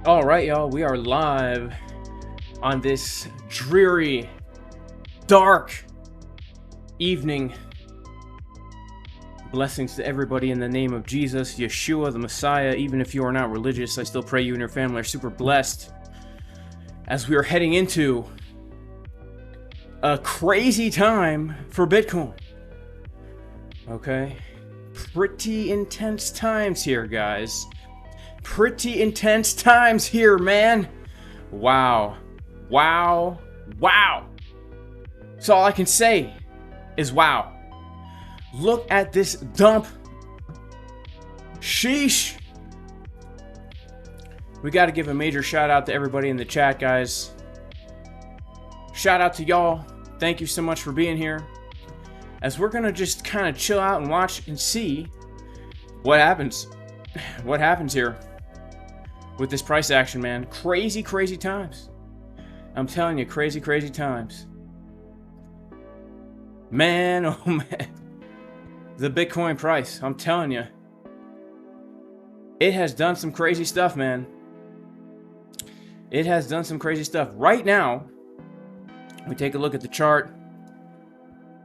All right, y'all, we are live on this dreary, dark evening. Blessings to everybody in the name of Jesus, Yeshua, the Messiah. Even if you are not religious, I still pray you and your family are super blessed as we are heading into a crazy time for Bitcoin. Okay? Pretty intense times here, guys. Pretty intense times here, man. Wow. Wow. Wow. So all I can say is wow. Look at this dump. Sheesh. We got to give a major shout out to everybody in the chat, guys. Shout out to y'all. Thank you so much for being here. As we're going to just kind of chill out and watch and see what happens. What happens here with this price action, man. Crazy, crazy times. I'm telling you, crazy, crazy times. Man, oh man. The Bitcoin price, I'm telling you. It has done some crazy stuff, man. It has done some crazy stuff. Right now, we take a look at the chart.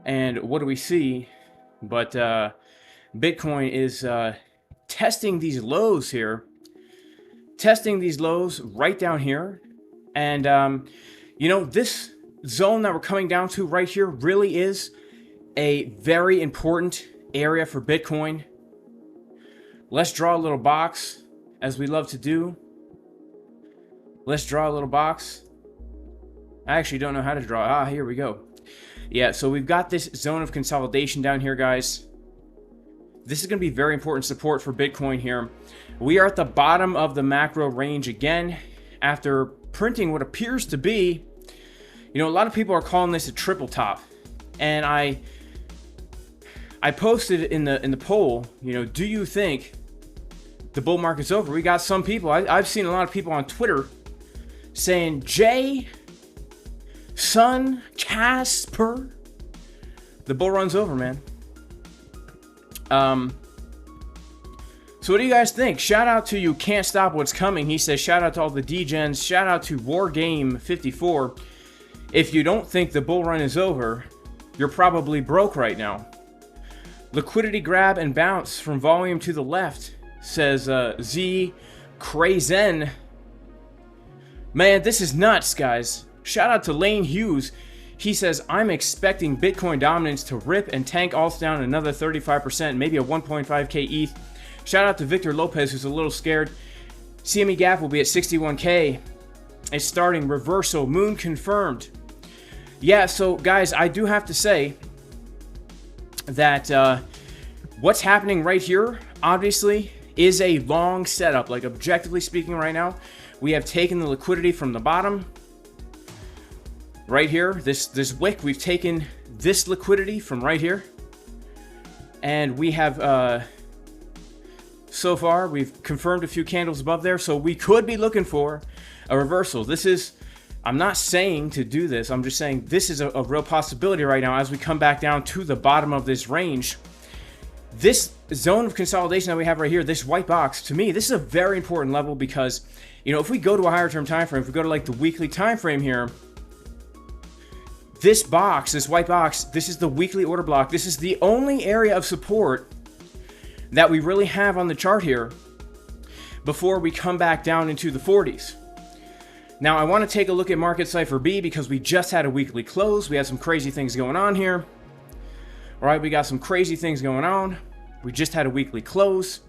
And what do we see? But Bitcoin is testing these lows here. Testing these lows right down here. And, you know, this zone that we're coming down to right here really is a very important area for Bitcoin. Let's draw a little box, as we love to do. Let's draw a little box. I actually don't know how to draw. Ah, here we go. Yeah, so we've got this zone of consolidation down here, guys. This is going to be very important support for Bitcoin here. We are at the bottom of the macro range again after printing what appears to be, you know, a lot of people are calling this a triple top. And I posted in the poll, you know, do you think the bull market's over? We got some people, I've seen a lot of people on Twitter saying, Jay, son, Casper, the bull run's over, man. So what do you guys think? Shout out to You Can't Stop What's Coming. He says, shout out to all the degens. Shout out to WarGame54. If you don't think the bull run is over, you're probably broke right now. Liquidity grab and bounce from volume to the left, says Z Crazen. Man, this is nuts, guys. Shout out to Lane Hughes. He says, I'm expecting Bitcoin dominance to rip and tank alts down another 35%, maybe a 1.5k ETH. Shout out to Victor Lopez, who's a little scared. CME gap will be at 61k. It's starting reversal. Moon confirmed. Yeah, so guys, I do have to say that what's happening right here, obviously, is a long setup. Like, objectively speaking right now, we have taken the liquidity from the bottom. Right here, this wick, we've taken this liquidity from right here. And we have, so far, we've confirmed a few candles above there. So we could be looking for a reversal. This is, I'm not saying to do this. I'm just saying this is a real possibility right now as we come back down to the bottom of this range. This zone of consolidation that we have right here, this white box, to me, this is a very important level because, you know, if we go to a higher term time frame, if we go to like the weekly time frame here, this box, this white box, this is the weekly order block. This is the only area of support that we really have on the chart here before we come back down into the 40s. Now, I want to take a look at market Cipher B because we just had a weekly close. We had some crazy things going on here. All right, we got some crazy things going on. We just had a weekly close.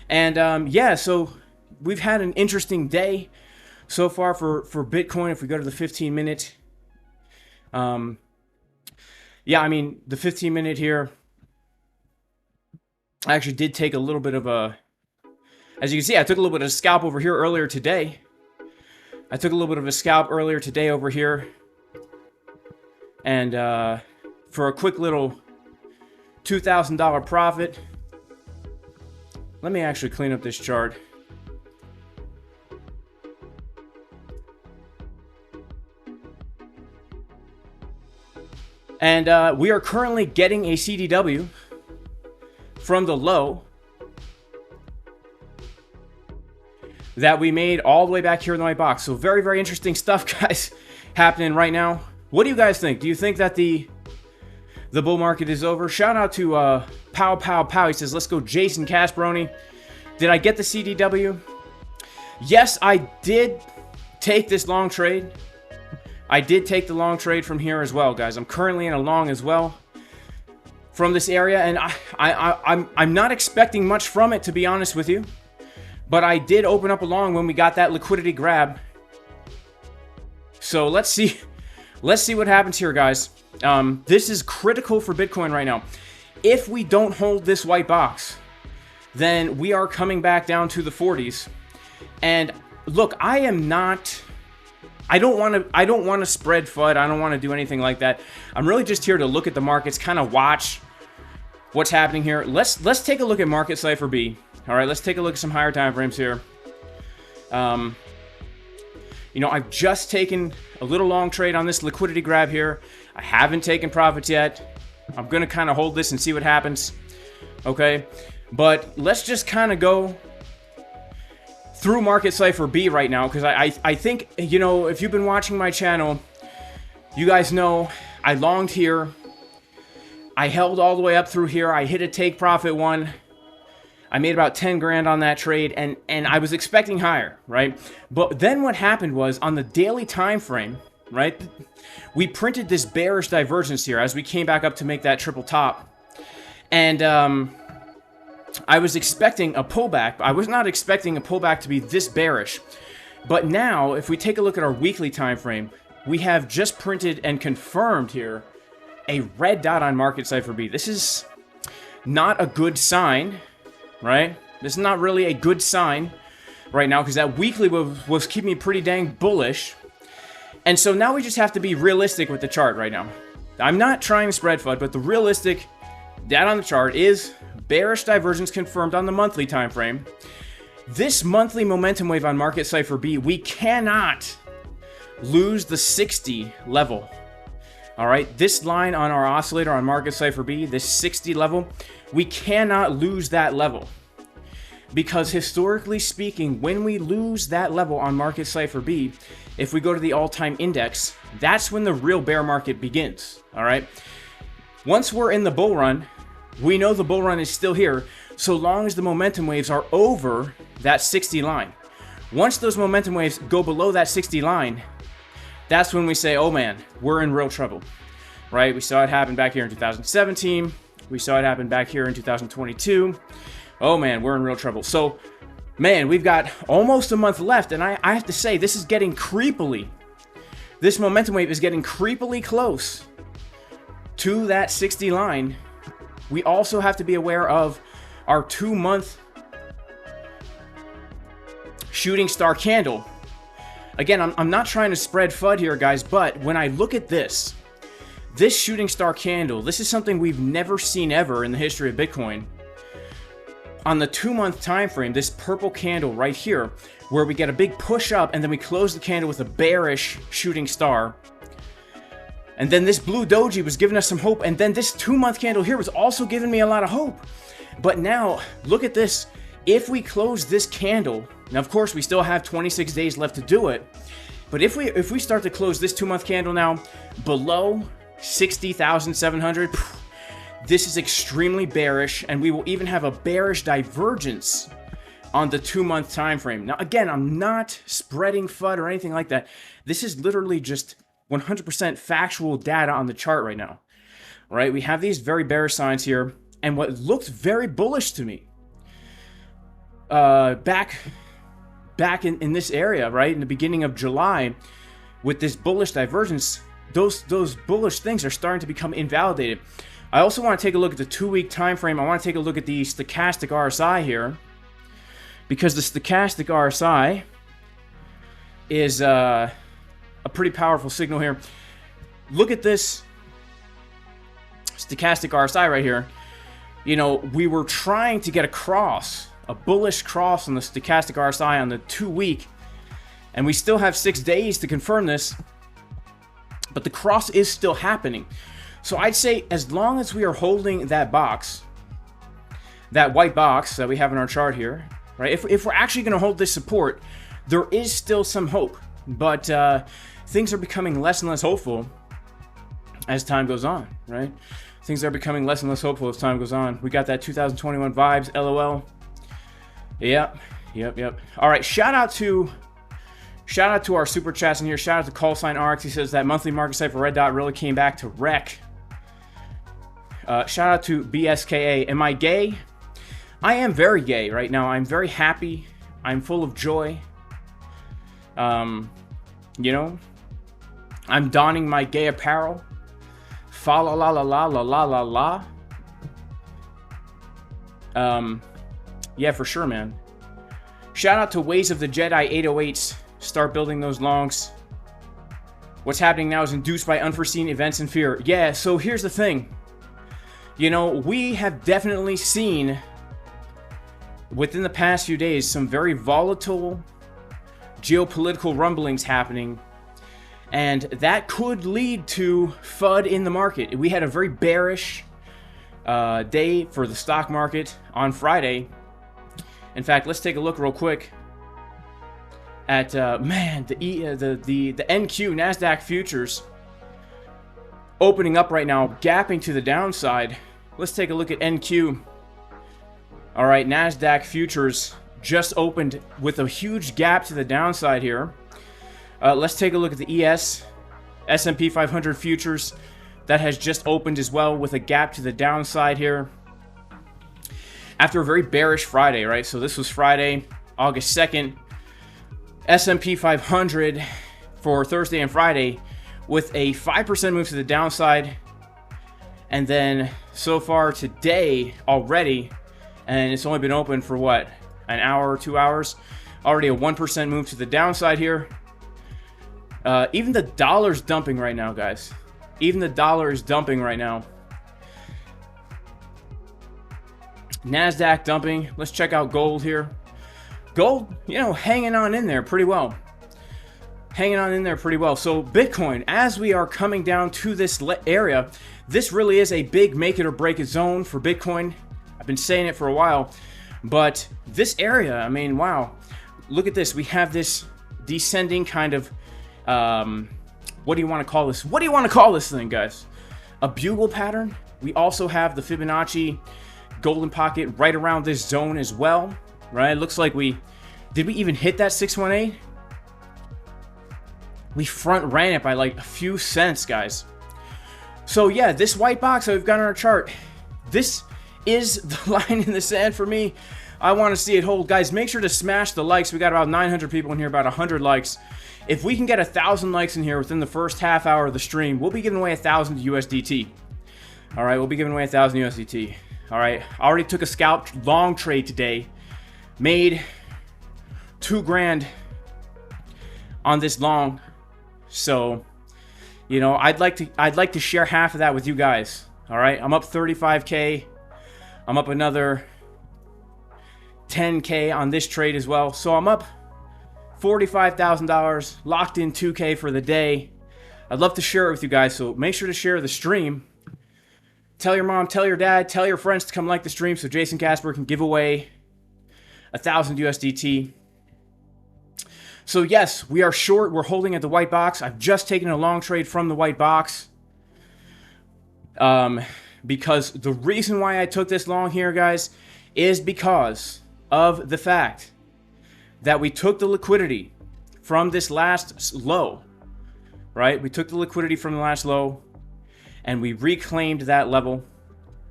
And yeah, so we've had an interesting day so far for Bitcoin. If we go to the 15-minute, yeah, I mean, the 15-minute here, I actually did take a little bit of a, as you can see, I took a little bit of a scalp over here earlier today. I took a little bit of a scalp earlier today over here. And for a quick little $2,000 profit. Let me actually clean up this chart. And we are currently getting a CDW from the low. that we made all the way back here in the white box. So very, very interesting stuff, guys, happening right now. What do you guys think? Do you think that the bull market is over? Shout out to Pow Pow Pow. He says, let's go Jason Casperoni. Did I get the CDW? Yes, I did take this long trade. I did take the long trade from here as well, guys. I'm currently in a long as well from this area, and I'm not expecting much from it, to be honest with you. But I did open up a long when we got that liquidity grab. So let's see what happens here, guys. This is critical for Bitcoin right now. If we don't hold this white box, then we are coming back down to the 40s. And look, I don't want to spread FUD. I don't want to do anything like that. I'm really just here to look at the markets, kind of watch what's happening here. Let's take a look at market Cipher B. All right, let's take a look at some higher time frames here. You know, I've just taken a little long trade on this liquidity grab here. I haven't taken profits yet. I'm going to kind of hold this and see what happens. Okay, but let's just kind of go through market Cipher B right now, because I think, you know, if you've been watching my channel, you guys know I longed here. I held all the way up through here. I hit a take profit one. I made about 10 grand on that trade, and I was expecting higher, right? But then what happened was, on the daily time frame, right, we printed this bearish divergence here as we came back up to make that triple top. And I was expecting a pullback. I was not expecting a pullback to be this bearish. But now, if we take a look at our weekly time frame, we have just printed and confirmed here a red dot on market Cipher B. This is not a good sign, right? This is not really a good sign right now, because that weekly was keeping me pretty dang bullish. And so now we just have to be realistic with the chart right now. I'm not trying to spread FUD, but the realistic data on the chart is bearish divergence confirmed on the monthly time frame. This monthly momentum wave on market Cipher B, we cannot lose the 60 level. All right, this line on our oscillator on market Cipher B, this 60 level, we cannot lose that level. Because historically speaking, when we lose that level on market Cipher B, if we go to the all-time index, that's when the real bear market begins. All right, once we're in the bull run, we know the bull run is still here, so long as the momentum waves are over that 60 line. Once those momentum waves go below that 60 line, that's when we say, oh man, we're in real trouble, right? We saw it happen back here in 2017. We saw it happen back here in 2022. Oh man, we're in real trouble. So, man, we've got almost a month left, and I have to say, this is getting creepily, this momentum wave is getting creepily close to that 60 line. We also have to be aware of our 2-month shooting star candle. Again, I'm not trying to spread FUD here, guys, but when I look at this shooting star candle, this is something we've never seen ever in the history of Bitcoin. On the 2-month time frame, this purple candle right here, where we get a big push up and then we close the candle with a bearish shooting star. And then this blue doji was giving us some hope, and then this 2-month candle here was also giving me a lot of hope. But now, look at this. If we close this candle, now of course we still have 26 days left to do it, but if we start to close this 2-month candle now below 60,700, this is extremely bearish, and we will even have a bearish divergence on the 2-month time frame. Now again, I'm not spreading FUD or anything like that. This is literally just 100% factual data on the chart right now. Right? We have these very bearish signs here, and what looked very bullish to me back in this area, right, in the beginning of July, with this bullish divergence, those bullish things are starting to become invalidated. I also want to take a look at the 2-week time frame. I want to take a look at the stochastic RSI here, because the stochastic RSI is a pretty powerful signal here. Look at this stochastic RSI right here. You know, we were trying to get across a bullish cross on the stochastic RSI on the 2-week, and we still have 6 days to confirm this, but the cross is still happening. So I'd say as long as we are holding that box, that white box that we have in our chart here, right? If we're actually going to hold this support, there is still some hope. But things are becoming less and less hopeful as time goes on, right? Things are becoming less and less hopeful as time goes on. We got that 2021 vibes, LOL. Yep. All right, shout out to our super chats in here. Shout out to Callsign RX. He says that monthly market cipher red dot really came back to wreck. Shout out to BSKA. Am I gay? I am very gay right now. I'm very happy. I'm full of joy. You know, I'm donning my gay apparel. Fa la la la la la la la la. Yeah, for sure, man. Shout out to Ways of the Jedi 808s. Start building those longs. What's happening now is induced by unforeseen events and fear. Yeah, so here's the thing. You know, we have definitely seen within the past few days some very volatile geopolitical rumblings happening, and that could lead to FUD in the market. We had a very bearish day for the stock market on Friday. In fact, let's take a look real quick at man, the NQ Nasdaq futures opening up right now, gapping to the downside. Let's take a look at NQ. All right, Nasdaq futures just opened with a huge gap to the downside here. Let's take a look at the S&P 500 futures. That has just opened as well with a gap to the downside here. After a very bearish Friday, right? So this was Friday, August 2nd. S&P 500 for Thursday and Friday with a 5% move to the downside. And then so far today already, and it's only been open for what? An hour or 2 hours? Already a 1% move to the downside here. Even the dollar's dumping right now, guys. Even the dollar is dumping right now. Nasdaq dumping. Let's check out gold here. Gold, you know, hanging on in there pretty well. Hanging on in there pretty well. So Bitcoin, as we are coming down to this area, this really is a big make it or break it zone for Bitcoin. I've been saying it for a while. But this area, I mean, wow. Look at this. We have this descending kind of, what do you want to call this? What do you want to call this thing, guys? A bugle pattern. We also have the Fibonacci golden pocket right around this zone as well, right? It looks like did we even hit that 618? We front ran it by like a few cents, guys. So yeah, this white box that we've got on our chart, this is the line in the sand for me. I want to see it hold. Guys, make sure to smash the likes. We got about 900 people in here, about 100 likes. If we can get 1,000 likes in here within the first half hour of the stream, we'll be giving away 1,000 USDT. All right, we'll be giving away 1,000 USDT. All right, I already took a scalp long trade today. Made $2,000 on this long. So, you know, I'd like to share half of that with you guys. All right, I'm up 35K. I'm up another 10K on this trade as well. So I'm up $45,000, locked in 2K for the day. I'd love to share it with you guys, so make sure to share the stream. Tell your mom, tell your dad, tell your friends to come like the stream so Jason Casper can give away 1,000 USDT. So yes, we are short. We're holding at the white box. I've just taken a long trade from the white box. Because the reason why I took this long here, guys, is because of the fact that we took the liquidity from this last low, right? We took the liquidity from the last low and we reclaimed that level.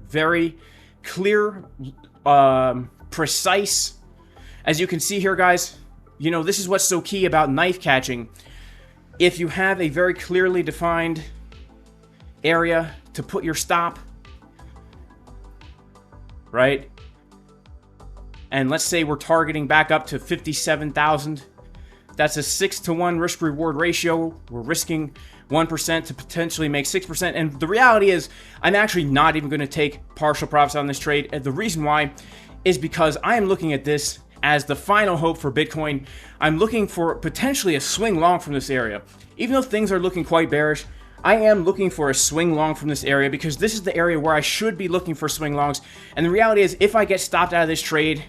Very clear, precise. As you can see here, guys, you know, this is what's so key about knife catching. If you have a very clearly defined area to put your stop, right? And let's say we're targeting back up to 57,000. That's a 6-to-1 risk-reward ratio. We're risking 1% to potentially make 6%. And the reality is, I'm actually not even going to take partial profits on this trade. And the reason why is because I am looking at this as the final hope for Bitcoin. I'm looking for potentially a swing long from this area. Even though things are looking quite bearish, I am looking for a swing long from this area because this is the area where I should be looking for swing longs. And the reality is, if I get stopped out of this trade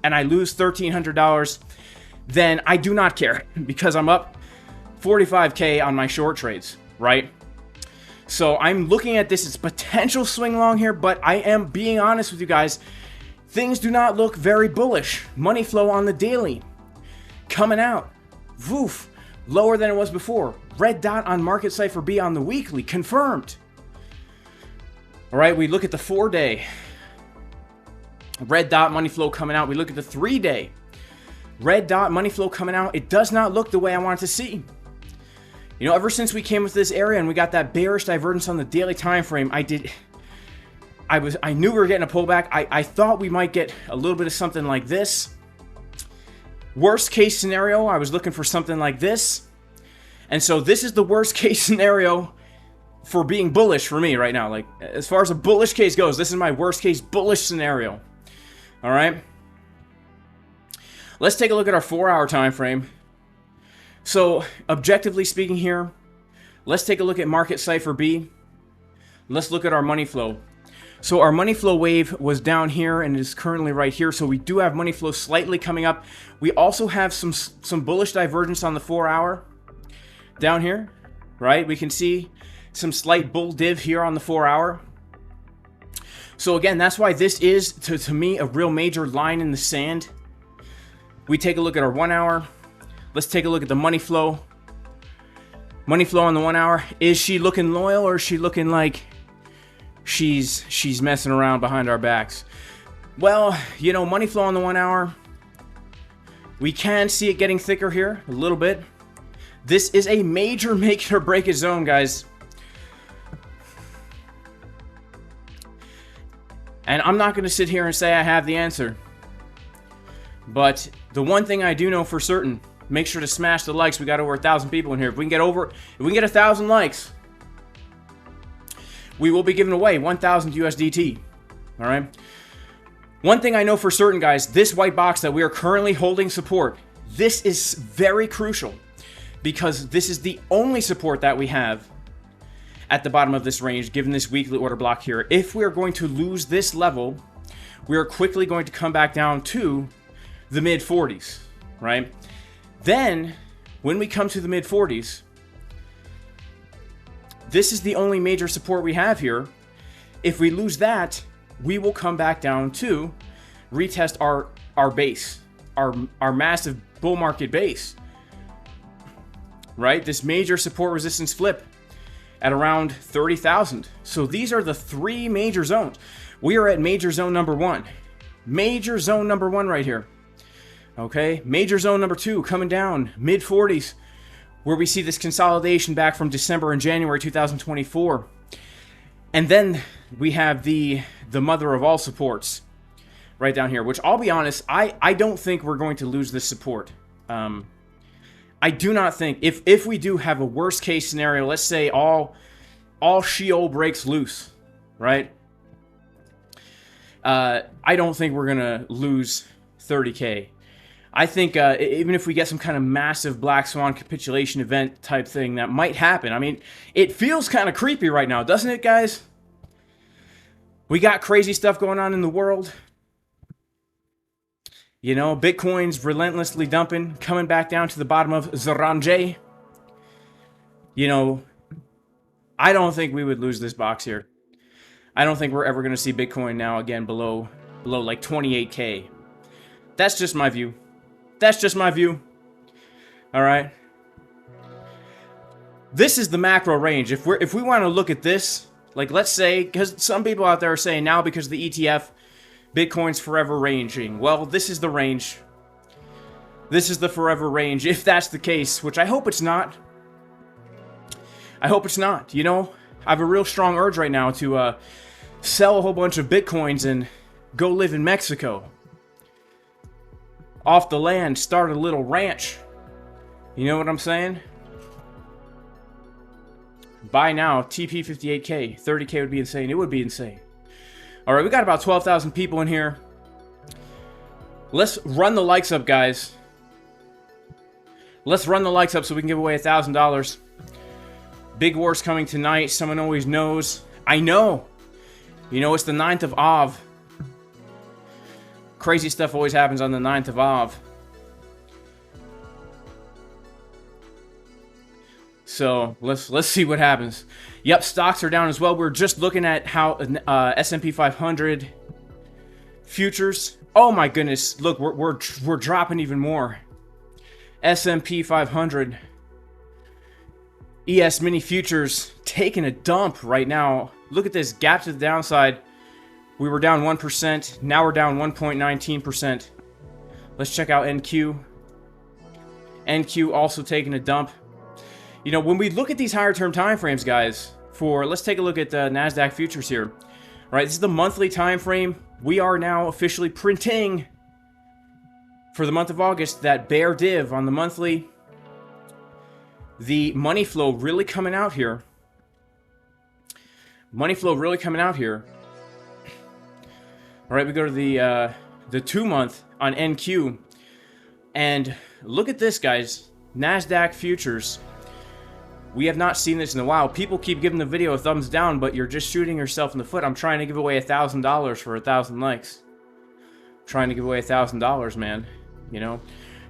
and I lose $1,300, then I do not care because I'm up 45K on my short trades, right? So I'm looking at this as potential swing long here, but I am being honest with you guys. Things do not look very bullish. Money flow on the daily coming out. Woof. Lower than it was before. Red dot on market Cipher B on the weekly. Confirmed. All right, we look at the 4-day. Red dot money flow coming out. We look at the 3-day. Red dot money flow coming out. It does not look the way I want it to see. You know, ever since we came into this area and we got that bearish divergence on the daily time frame, I knew we were getting a pullback. I thought we might get a little bit of something like this. Worst case scenario, I was looking for something like this. And so this is the worst case scenario for being bullish for me right now. Like, as far as a bullish case goes, this is my worst case bullish scenario. All right. Let's take a look at our 4-hour time frame. So, objectively speaking here, let's take a look at market Cipher B. Let's look at our money flow. So our money flow wave was down here and is currently right here. So we do have money flow slightly coming up. We also have some bullish divergence on the 4-hour down here, right? We can see some slight bull div here on the 4-hour. So again, that's why this is, to me, a real major line in the sand. We take a look at our 1-hour. Let's take a look at the money flow. Money flow on the 1-hour. Is she looking loyal, or is she looking like she's messing around behind our backs? Well, you know, money flow on the 1-hour, we can see it getting thicker here a little bit. This is a major make it or break it zone, guys. And I'm not going to sit here and say I have the answer. But the one thing I do know for certain, make sure to smash the likes. We got over 1,000 people in here. If we can get 1,000 likes, we will be giving away 1,000 USDT. All right. One thing I know for certain, guys, this white box that we are currently holding support, this is very crucial because this is the only support that we have at the bottom of this range, given this weekly order block here. If we are going to lose this level, we are quickly going to come back down to the mid 40s, right? Then, when we come to the mid 40s, this is the only major support we have here. If we lose that, we will come back down to retest our base, our massive bull market base, right? This major support resistance flip at around 30,000. So these are the 3 major zones. We are at major zone number 1. Major zone number 1 right here. Okay, major zone number 2 coming down, mid 40s, where we see this consolidation back from December and January 2024. And then we have the mother of all supports right down here, which I'll be honest, I don't think we're going to lose this support. I do not think, if we do have a worst case scenario, let's say all Sheol breaks loose, right? I don't think we're gonna lose 30K. I think even if we get some kind of massive Black Swan capitulation event type thing, that might happen. I mean, it feels kind of creepy right now, doesn't it, guys? We got crazy stuff going on in the world. You know, Bitcoin's relentlessly dumping, coming back down to the bottom of Zaranje. You know, I don't think we would lose this box here. I don't think we're ever going to see Bitcoin now again below like 28K. That's just my view. That's just my view. All right. This is the macro range. If we want to look at this, like let's say, because some people out there are saying now because of the ETF, Bitcoin's forever ranging. Well, this is the range. This is the forever range, if that's the case, which I hope it's not. I hope it's not. You know, I have a real strong urge right now to sell a whole bunch of Bitcoins and go live in Mexico. Off the land, start a little ranch. You know what I'm saying? Buy now, TP 58K. 30K would be insane. It would be insane. All right, we got about 12,000 people in here. Let's run the likes up, guys. Let's run the likes up so we can give away $1,000. Big war's coming tonight. Someone always knows. I know. You know, it's the 9th of Av. crazy stuff always happens on the 9th of Av. So let's see what happens. Yep, stocks are down as well. We're just looking at how S&P 500 futures. Oh my goodness! Look, we're dropping even more. S&P 500 ES mini futures taking a dump right now. Look at this gap to the downside. We were down 1%. Now we're down 1.19%. Let's check out NQ. NQ also taking a dump. You know, when we look at these higher term time frames, guys, let's take a look at the NASDAQ futures here. Right, this is the monthly time frame. We are now officially printing for the month of August that bear div on the monthly. The money flow really coming out here. Money flow really coming out here. All right, we go to the 2 month on NQ, and look at this, guys. NASDAQ futures. We have not seen this in a while. People keep giving the video a thumbs down, but you're just shooting yourself in the foot. I'm trying to give away $1,000 for 1,000 likes. I'm trying to give away $1,000, man. You know,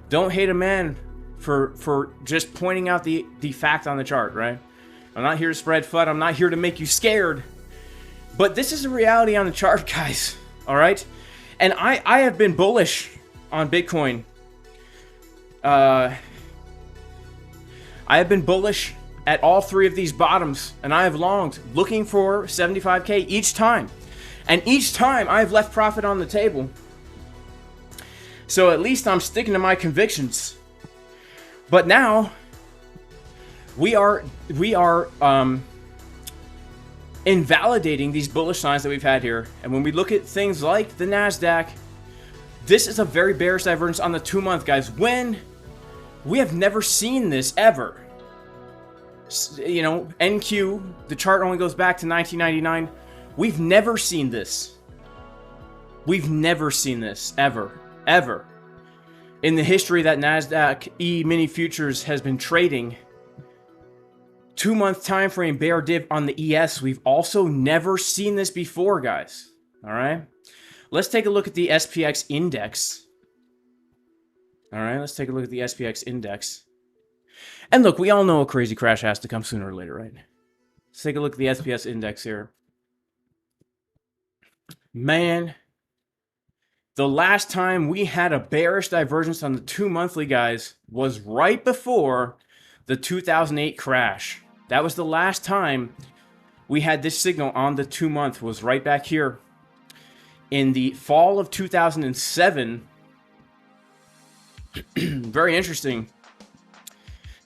don't hate a man for just pointing out the fact on the chart, right? I'm not here to spread FUD. I'm not here to make you scared. But this is a reality on the chart, guys. All right? And I have been bullish on Bitcoin. I have been bullish at all three of these bottoms, and I have longed, looking for 75K each time. And each time I've left profit on the table. So at least I'm sticking to my convictions. But now we are invalidating these bullish signs that we've had here. And when we look at things like the NASDAQ, this is a very bearish divergence on the 2 month, guys. When we have never seen this ever. You know, NQ, the chart only goes back to 1999. We've never seen this. We've never seen this ever. Ever. In the history that NASDAQ E-mini futures has been trading. 2 month time frame bear div on the ES. We've also never seen this before, guys. Alright? Let's take a look at the SPX index. Alright, let's take a look at the SPX index. And look, we all know a crazy crash has to come sooner or later, right? Let's take a look at the SPX index here. Man, the last time we had a bearish divergence on the 2 monthly, guys, was right before the 2008 crash. That was the last time we had this signal on the 2 month, was right back here in the fall of 2007. Very interesting.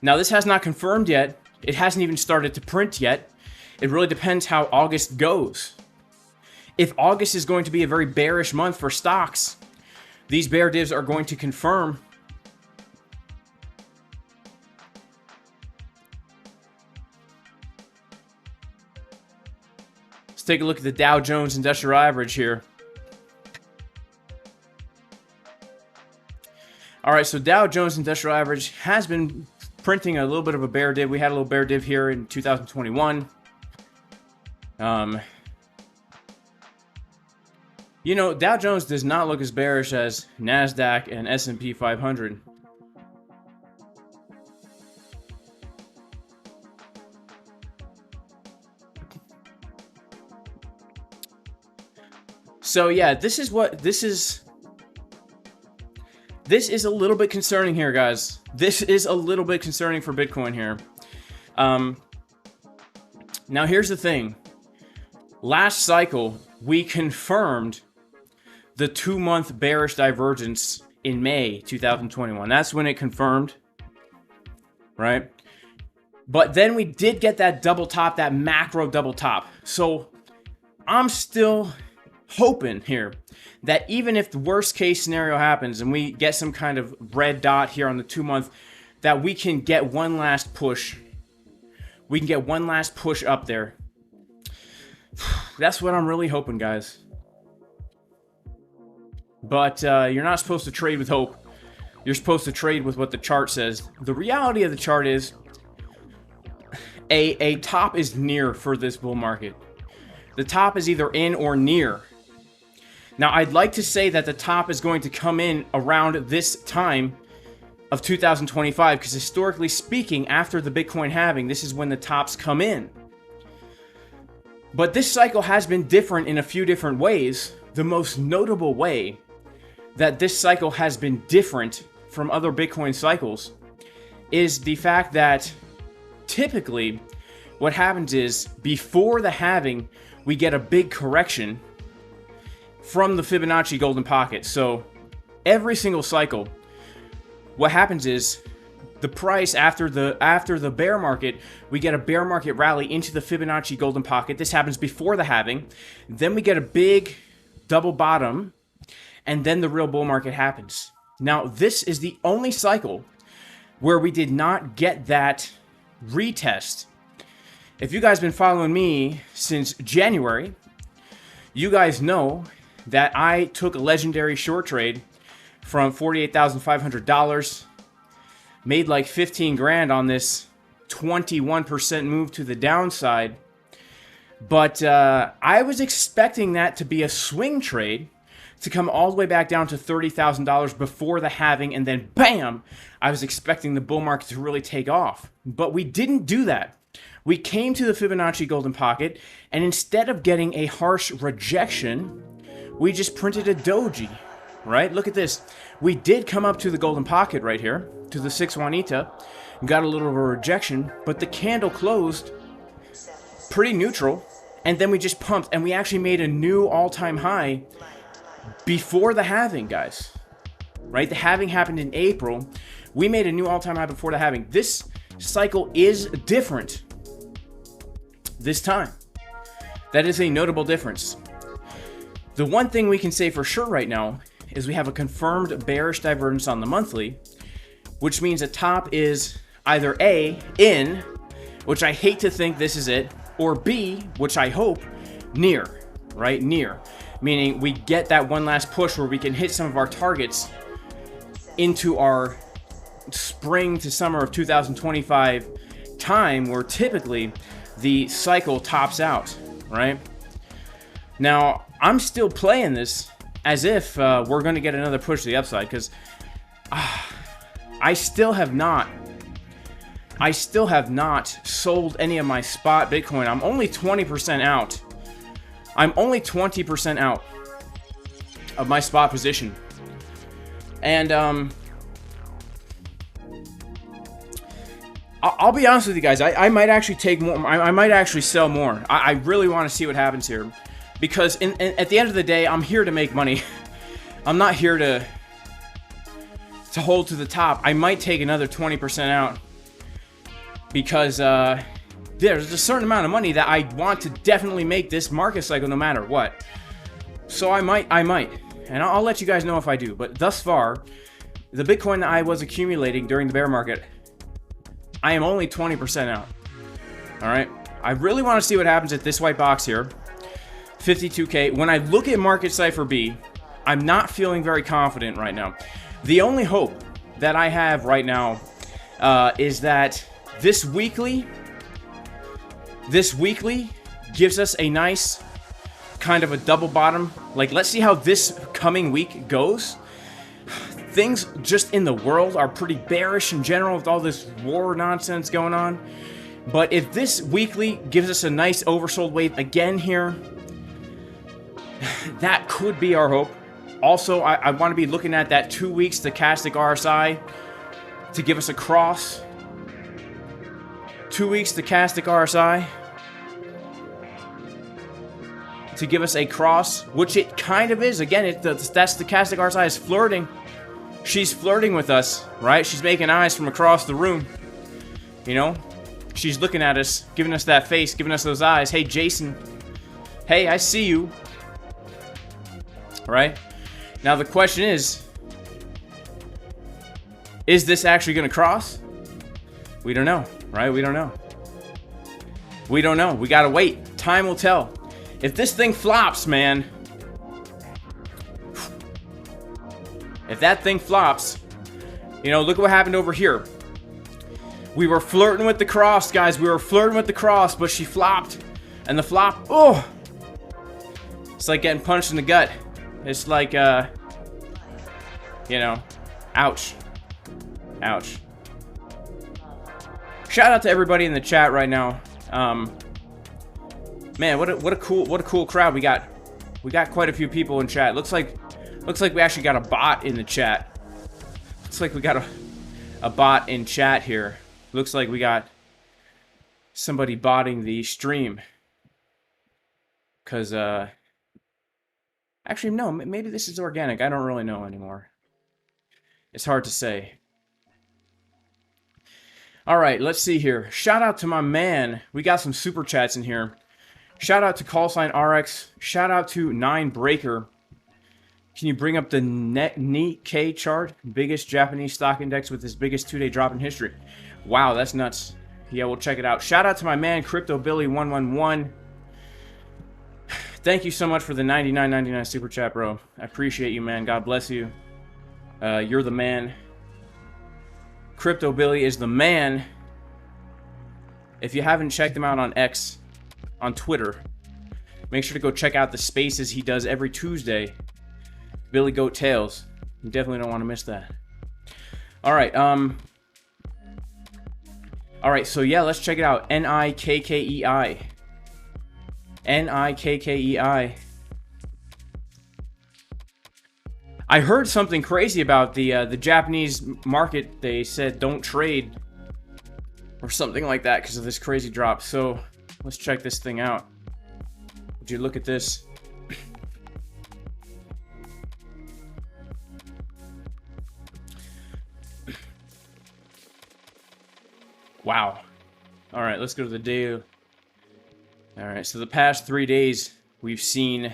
Now, this has not confirmed yet. It hasn't even started to print yet. It really depends how August goes. If August is going to be a very bearish month for stocks, these bear divs are going to confirm. Let's take a look at the Dow Jones Industrial Average here. All right, so Dow Jones Industrial Average has been printing a little bit of a bear div. We had a little bear div here in 2021. You know, Dow Jones does not look as bearish as NASDAQ and S&P 500. So yeah, this is a little bit concerning here, guys. This is a little bit concerning for Bitcoin here. Now here's the thing. Last cycle, we confirmed the 2 month bearish divergence in May 2021. That's when it confirmed, right? But then we did get that double top, that macro double top. So I'm still hoping here that even if the worst case scenario happens and we get some kind of red dot here on the 2 month, that we can get one last push. We can get one last push up there. That's what I'm really hoping, guys. But you're not supposed to trade with hope. You're supposed to trade with what the chart says. The reality of the chart is a top is near for this bull market. The top is either in or near. Now, I'd like to say that the top is going to come in around this time of 2025, because historically speaking, after the Bitcoin halving, this is when the tops come in. But this cycle has been different in a few different ways. The most notable way that this cycle has been different from other Bitcoin cycles is the fact that typically what happens is before the halving, we get a big correction from the Fibonacci golden pocket. So every single cycle, what happens is the price after the bear market, we get a bear market rally into the Fibonacci golden pocket. This happens before the halving. Then we get a big double bottom, and then the real bull market happens. Now, this is the only cycle where we did not get that retest. If you guys have been following me since January, you guys know that I took a legendary short trade from $48,500, made like 15 grand on this 21% move to the downside. But I was expecting that to be a swing trade to come all the way back down to $30,000 before the halving, and then bam, I was expecting the bull market to really take off. But we didn't do that. We came to the Fibonacci golden pocket, and instead of getting a harsh rejection, we just printed a doji, right? Look at this. We did come up to the golden pocket right here, to the 6 Juanita, got a little of a rejection, but the candle closed pretty neutral, and then we just pumped, and we actually made a new all-time high before the halving, guys. Right? The halving happened in April. We made a new all-time high before the halving. This cycle is different this time. That is a notable difference. The one thing we can say for sure right now is we have a confirmed bearish divergence on the monthly, which means the top is either A, in, which I hate to think this is it, or B, which I hope, near, right? Near. Meaning we get that one last push where we can hit some of our targets into our spring to summer of 2025 time, where typically the cycle tops out, right? Now, I'm still playing this as if we're going to get another push to the upside, because I still have not sold any of my spot Bitcoin. I'm only 20% out. I'm only 20% out of my spot position. And I'll be honest with you guys. I might actually take more. I might actually sell more. I really want to see what happens here, because at the end of the day, I'm here to make money. I'm not here to hold to the top. I might take another 20% out, because there's a certain amount of money that I want to definitely make this market cycle no matter what. So I might, and I'll let you guys know if I do. But thus far, the Bitcoin that I was accumulating during the bear market, I am only 20% out. All right, I really want to see what happens at this white box here, 52K. When I look at market Cipher B, I'm not feeling very confident right now. The only hope that I have right now is that this weekly gives us a nice kind of a double bottom. Like, let's see how this coming week goes. Things just in the world are pretty bearish in general with all this war nonsense going on. But if this weekly gives us a nice oversold wave again here, that could be our hope. Also, I want to be looking at that 2 week stochastic RSI to give us a cross. 2 week stochastic RSI to give us a cross, which it kind of is. Again, that stochastic RSI is flirting. She's flirting with us, right? She's making eyes from across the room. You know? She's looking at us, giving us that face, giving us those eyes. Hey, Jason. Hey, I see you. Right? Now, the question is this actually going to cross? We don't know, right? We don't know. We don't know. We got to wait. Time will tell. If this thing flops, man. If that thing flops, you know, look at what happened over here. We were flirting with the cross, guys. We were flirting with the cross, but she flopped. And the flop, oh! It's like getting punched in the gut. It's like, you know, ouch. Ouch. Shout out to everybody in the chat right now. Man, what a cool crowd we got. We got quite a few people in chat. Looks like we actually got a bot in the chat. Looks like we got a bot in chat here. Looks like we got somebody botting the stream. Cause actually no, maybe this is organic. I don't really know anymore. It's hard to say. All right, let's see here. Shout out to my man. We got some super chats in here. Shout out to Callsign RX. Shout out to 9Breaker. Can you bring up the Nikkei chart? Biggest Japanese stock index with its biggest 2-day drop in history. Wow, that's nuts. Yeah, we'll check it out. Shout out to my man, CryptoBilly111. Thank you so much for the $99.99 super chat, bro. I appreciate you, man. God bless you. You're the man. Crypto Billy is the man. If you haven't checked him out on X, on Twitter, make sure to go check out the spaces he does every Tuesday. Billy Goat Tales. You definitely don't want to miss that. All right, so yeah, let's check it out. Nikkei. Nikkei. I heard something crazy about the Japanese market. They said don't trade or something like that because of this crazy drop. So let's check this thing out. Would you look at this? Wow. All right, let's go to the day. All right, so the past 3 days we've seen.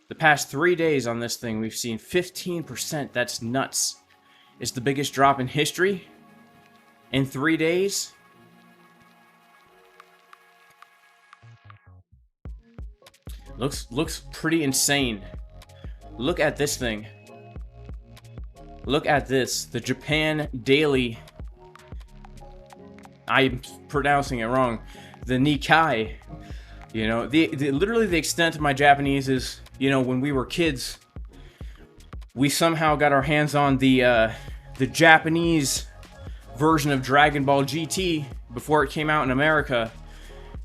The past 3 days on this thing, we've seen 15%. That's nuts. It's the biggest drop in history. In 3 days. Looks pretty insane. Look at this thing. Look at this. The Japan Daily. I'm pronouncing it wrong. The Nikkei. You know, literally the extent of my Japanese is, you know, when we were kids, we somehow got our hands on the Japanese version of Dragon Ball GT before it came out in America,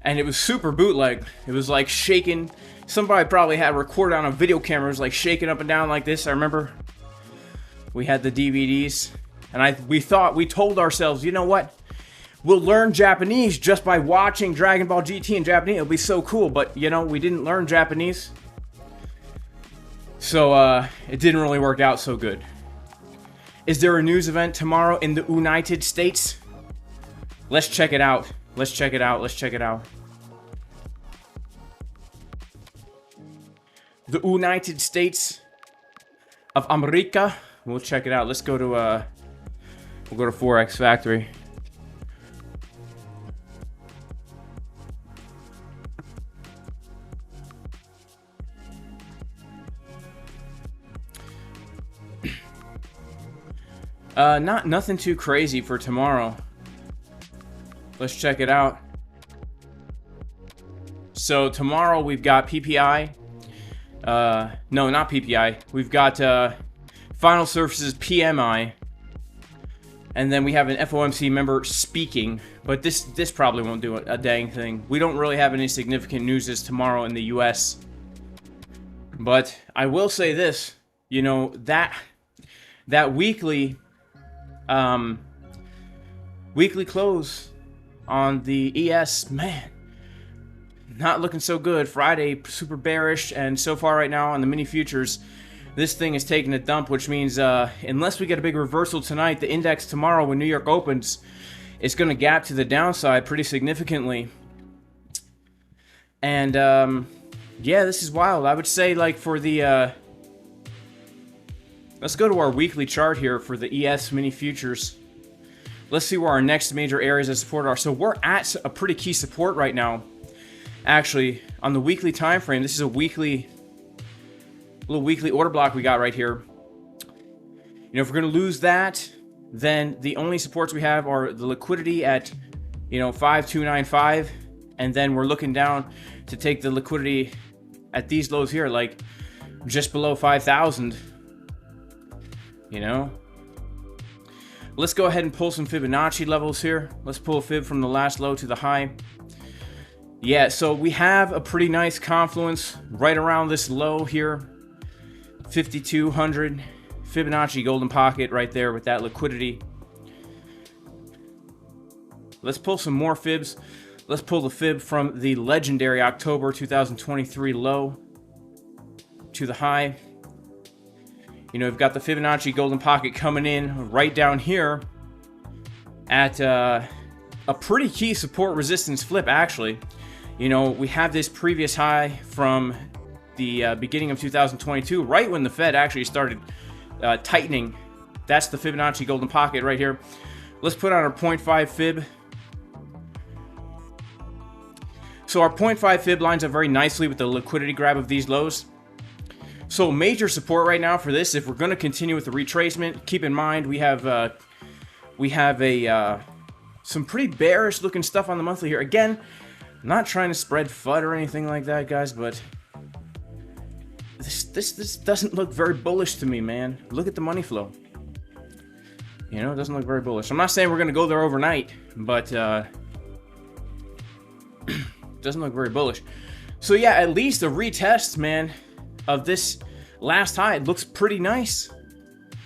and it was super bootleg. It was like shaking. Somebody probably had recorded on a video camera. It was like shaking up and down like this. I remember we had the DVDs, and we told ourselves, you know what? We'll learn Japanese just by watching Dragon Ball GT in Japanese. It'll be so cool. But, you know, we didn't learn Japanese. So, it didn't really work out so good. Is there a news event tomorrow in the United States? Let's check it out. Let's check it out. Let's check it out. The United States of America. We'll check it out. Let's go to, we'll go to Forex Factory. Nothing too crazy for tomorrow. Let's check it out. So tomorrow we've got PPI. No, not PPI. We've got Final Services PMI. And then we have an FOMC member speaking. But this probably won't do a dang thing. We don't really have any significant news this tomorrow in the US. But I will say this. You know, that weekly close on the ES, man, not looking so good. Friday, super bearish, and so far right now on the mini futures, this thing is taking a dump, which means unless we get a big reversal tonight, the index tomorrow when New York opens is going to gap to the downside pretty significantly. And yeah, this is wild. I would say, like, for the let's go to our weekly chart here for the ES mini futures. Let's see where our next major areas of support are. So we're at a pretty key support right now. Actually, on the weekly time frame, this is a little weekly order block we got right here. You know, if we're going to lose that, then the only supports we have are the liquidity at, you know, 5295, and then we're looking down to take the liquidity at these lows here, like just below 5,000. You know? Let's go ahead and pull some Fibonacci levels here. Let's pull a fib from the last low to the high. Yeah, so we have a pretty nice confluence right around this low here. 5,200 Fibonacci golden pocket right there with that liquidity. Let's pull some more fibs. Let's pull the fib from the legendary October 2023 low to the high. You know, we've got the Fibonacci golden pocket coming in right down here at a pretty key support resistance flip, actually. You know, we have this previous high from the beginning of 2022, right when the Fed actually started tightening. That's the Fibonacci golden pocket right here. Let's put on our 0.5 fib. So our 0.5 fib lines up very nicely with the liquidity grab of these lows. So major support right now for this, if we're going to continue with the retracement, keep in mind we have some pretty bearish looking stuff on the monthly here. Again, I'm not trying to spread FUD or anything like that, guys, but this doesn't look very bullish to me, man. Look at the money flow. You know, it doesn't look very bullish. I'm not saying we're going to go there overnight, but doesn't look very bullish. So yeah, at least a retest, man, of this last high. It looks pretty nice.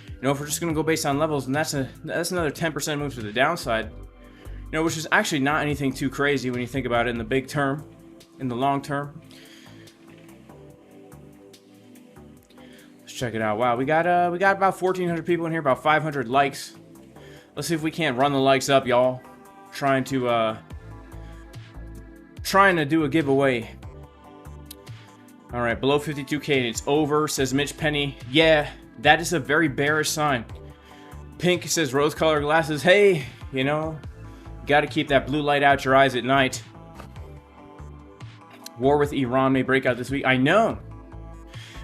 You know, if we're just going to go based on levels, and that's another 10% move to the downside. You know, which is actually not anything too crazy when you think about it in the big term, in the long term. Let's check it out. Wow, we got about 1,400 people in here, about 500 likes. Let's see if we can't run the likes up, y'all. Trying to do a giveaway. All right, below 52K and it's over, says Mitch Penny. Yeah, that is a very bearish sign. Pink says rose-colored glasses. Hey, you know, got to keep that blue light out your eyes at night. War with Iran may break out this week. I know,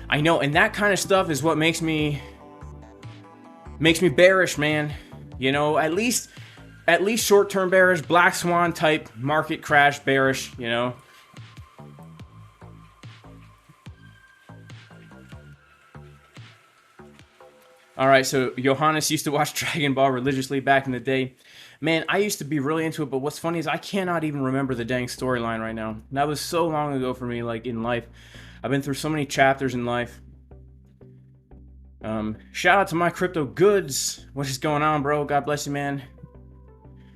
and that kind of stuff is what makes me bearish, man. You know, at least short-term bearish, black swan type market crash bearish, you know. All right, so Johannes used to watch Dragon Ball religiously back in the day. Man, I used to be really into it, but what's funny is I cannot even remember the dang storyline right now. That was so long ago for me, like, in life. I've been through so many chapters in life. Shout out to My Crypto Goods. What is going on, bro? God bless you, man.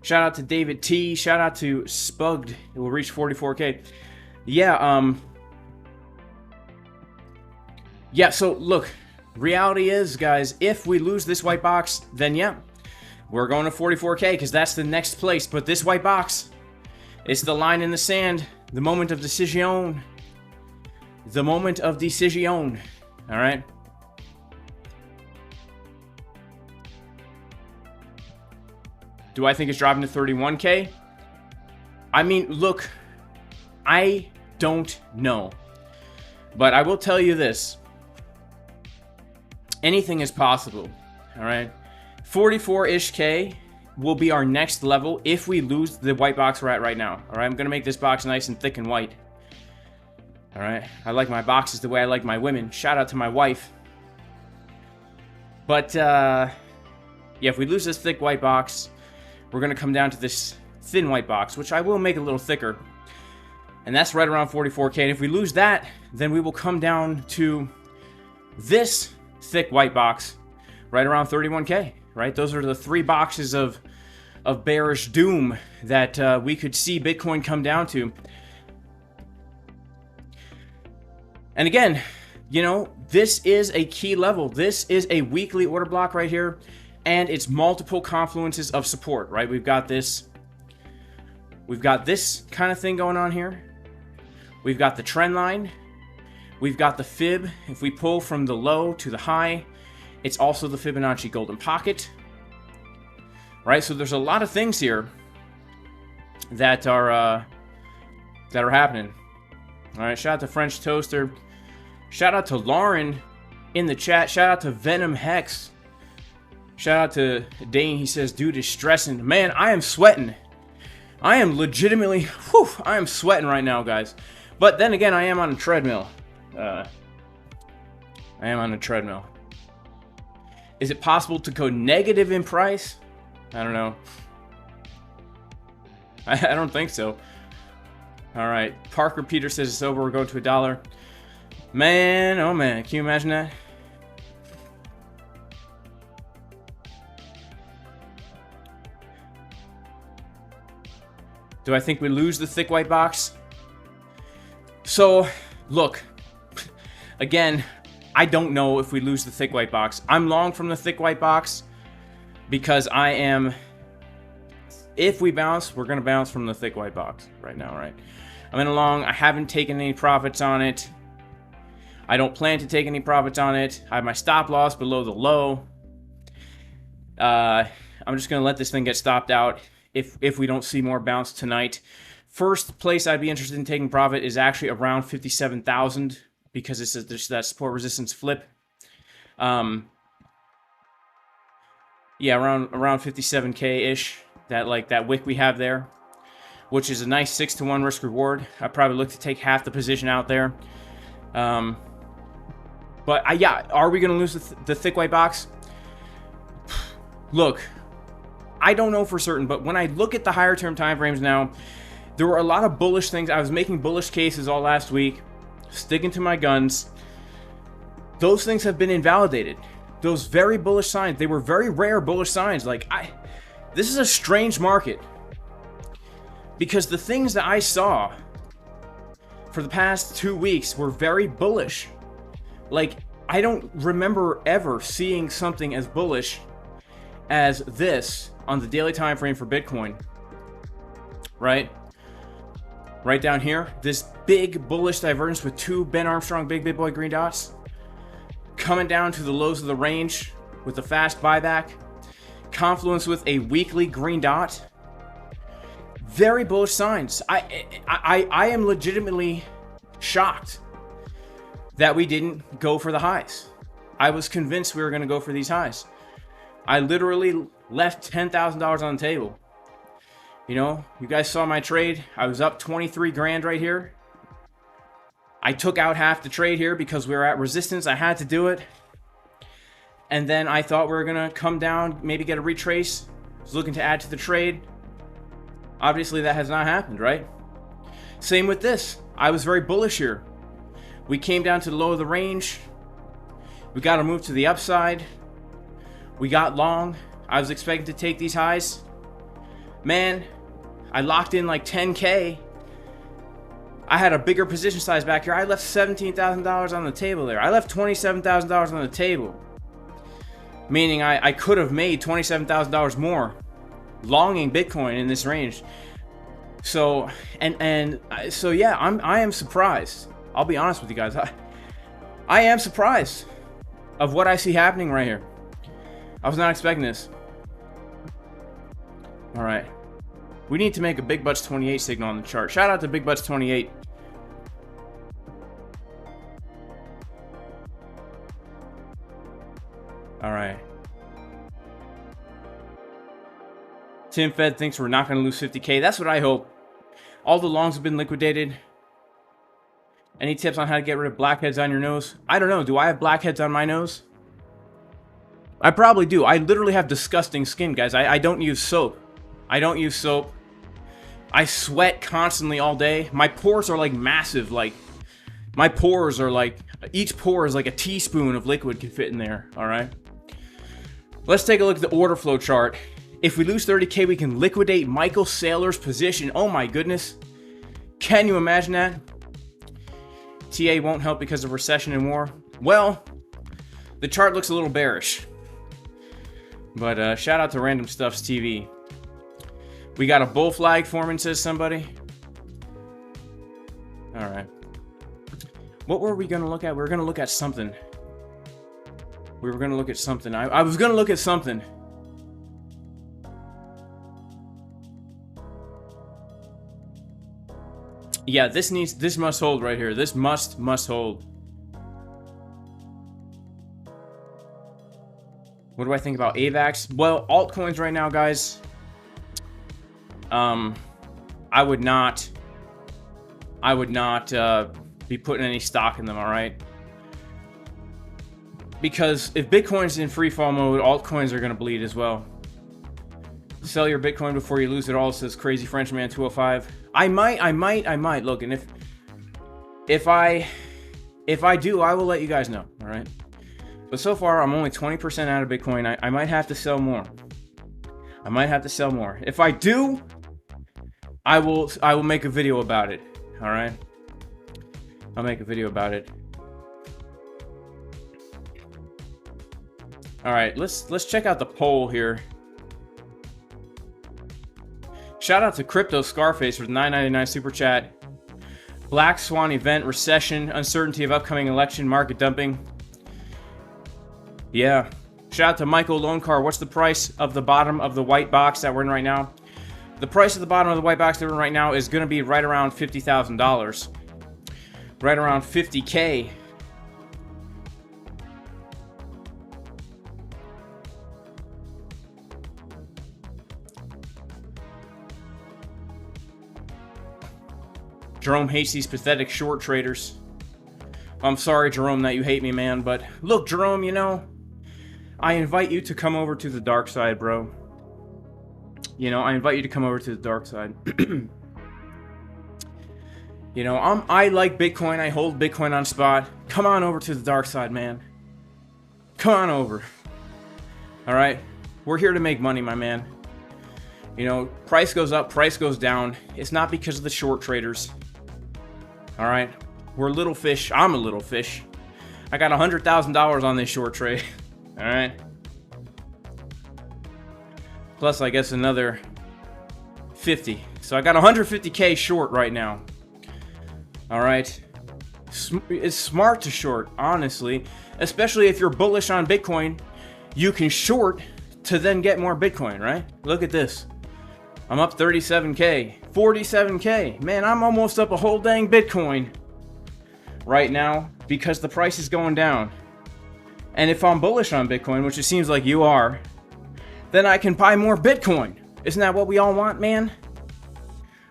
Shout out to David T. Shout out to Spugged. It will reach 44K. Yeah, yeah, so look, reality is, guys, if we lose this white box, then yeah, we're going to 44K because that's the next place. But this white box, it's the line in the sand, the moment of decision. The moment of decision. All right? Do I think it's dropping to 31K? I mean, look, I don't know. But I will tell you this. Anything is possible, all right? 44-ish K will be our next level if we lose the white box we're at right now, all right? I'm going to make this box nice and thick and white, all right? I like my boxes the way I like my women. Shout out to my wife. But, yeah, if we lose this thick white box, we're going to come down to this thin white box, which I will make a little thicker. And that's right around 44K. And if we lose that, then we will come down to this thick white box right around 31K, right? Those are the three boxes of bearish doom that we could see Bitcoin come down to. And again, you know, this is a key level. This is a weekly order block right here. And it's multiple confluences of support, right? We've got this kind of thing going on here. We've got the trend line. We've got the fib. If we pull from the low to the high, it's also the Fibonacci golden pocket, right? So there's a lot of things here that are happening. All right, shout out to French Toaster. Shout out to Lauren in the chat. Shout out to Venom Hex. Shout out to Dane. He says, dude is stressing. Man, I am sweating. I am legitimately, I am sweating right now, guys. But then again, I am on a treadmill. I am on a treadmill. Is it possible to go negative in price? I don't know. I don't think so. All right. Parker Peter says it's over. We're going to $1. Man, oh man. Can you imagine that? Do I think we lose the thick white box? So, look. Again, I don't know if we lose the thick white box. I'm long from the thick white box because I am... If we bounce, we're going to bounce from the thick white box right now, right? I'm in a long. I haven't taken any profits on it. I don't plan to take any profits on it. I have my stop loss below the low. I'm just going to let this thing get stopped out if we don't see more bounce tonight. First place I'd be interested in taking profit is actually around 57,000 because it's just that support resistance flip. Yeah, around 57K-ish. That wick we have there, which is a nice 6-to-1 risk reward. I probably look to take half the position out there. But yeah, are we going to lose the thick white box? Look, I don't know for certain, but when I look at the higher term time frames now, there were a lot of bullish things. I was making bullish cases all last week, sticking to my guns. Those things have been invalidated. Those very bullish signs, they were very rare bullish signs. This is a strange market because the things that I saw for the past 2 weeks were very bullish. I don't remember ever seeing something as bullish as this on the daily time frame for Bitcoin. Right down here, this big bullish divergence with 2 Ben Armstrong big boy green dots coming down to the lows of the range with a fast buyback. Confluence with a weekly green dot. Very bullish signs. I am legitimately shocked that we didn't go for the highs. I was convinced we were going to go for these highs. I literally left $10,000 on the table. You know, you guys saw my trade. I was up 23 grand right here. I took out half the trade here because we were at resistance. I had to do it. And then I thought we were going to come down, maybe get a retrace. I was looking to add to the trade. Obviously, that has not happened, right? Same with this. I was very bullish here. We came down to the low of the range. We got to move to the upside. We got long. I was expecting to take these highs. Man, I locked in like 10K. I had a bigger position size back here. I left $17,000 on the table there. I left $27,000 on the table. Meaning I could have made $27,000 more longing Bitcoin in this range. So so yeah, I am surprised. I'll be honest with you guys. I am surprised of what I see happening right here. I was not expecting this. All right. We need to make a Big Butts 28 signal on the chart. Shout out to Big Butts 28. All right. Tim Fed thinks we're not going to lose 50K. That's what I hope. All the longs have been liquidated. Any tips on how to get rid of blackheads on your nose? I don't know. Do I have blackheads on my nose? I probably do. I literally have disgusting skin, guys. I don't use soap. I don't use soap. I sweat constantly all day. My pores are like massive. My pores are like, each pore is like a teaspoon of liquid can fit in there. All right. Let's take a look at the order flow chart. If we lose 30K, we can liquidate Michael Saylor's position. Oh my goodness. Can you imagine that? TA won't help because of recession and war. Well, the chart looks a little bearish. But shout out to Random Stuffs TV. We got a bull flag forming, says somebody. All right. What were we going to look at? We were going to look at something. We were going to look at something. I was going to look at something. Yeah, this must hold right here. This must hold. What do I think about AVAX? Well, altcoins right now, guys. I would not be putting any stock in them, all right? Because if Bitcoin's in free fall mode, altcoins are going to bleed as well. Sell your Bitcoin before you lose it all, says Crazy Frenchman 205. I might. Look, and if I do, I will let you guys know, all right? But so far, I'm only 20% out of Bitcoin. I might have to sell more. I might have to sell more. If I do, I will make a video about it, all right? I'll make a video about it. All right, let's check out the poll here. Shout out to Crypto Scarface for the $9.99 super chat. Black Swan event, recession, uncertainty of upcoming election, market dumping. Yeah. Shout out to Michael Lone Car. What's the price of the bottom of the white box that we're in right now? The price of the bottom of the white box that we're in right now is going to be right around $50,000. Right around 50K. Jerome hates these pathetic short traders. I'm sorry, Jerome, that you hate me, man. But look, Jerome, you know, I invite you to come over to the dark side, bro. You know, I invite you to come over to the dark side. You know, I like Bitcoin. I hold Bitcoin on spot. Come on over to the dark side, man. Come on over. All right? We're here to make money, my man. You know, price goes up, price goes down. It's not because of the short traders. All right? We're little fish. I'm a little fish. I got $100,000 on this short trade. All right? Plus, I guess, another 50. So I got 150K short right now. All right? It's smart to short, honestly. Especially if you're bullish on Bitcoin. You can short to then get more Bitcoin, right? Look at this. I'm up 37K. 47K. Man, I'm almost up a whole dang Bitcoin right now because the price is going down. And if I'm bullish on Bitcoin, which it seems like you are, then I can buy more Bitcoin. Isn't that what we all want, man?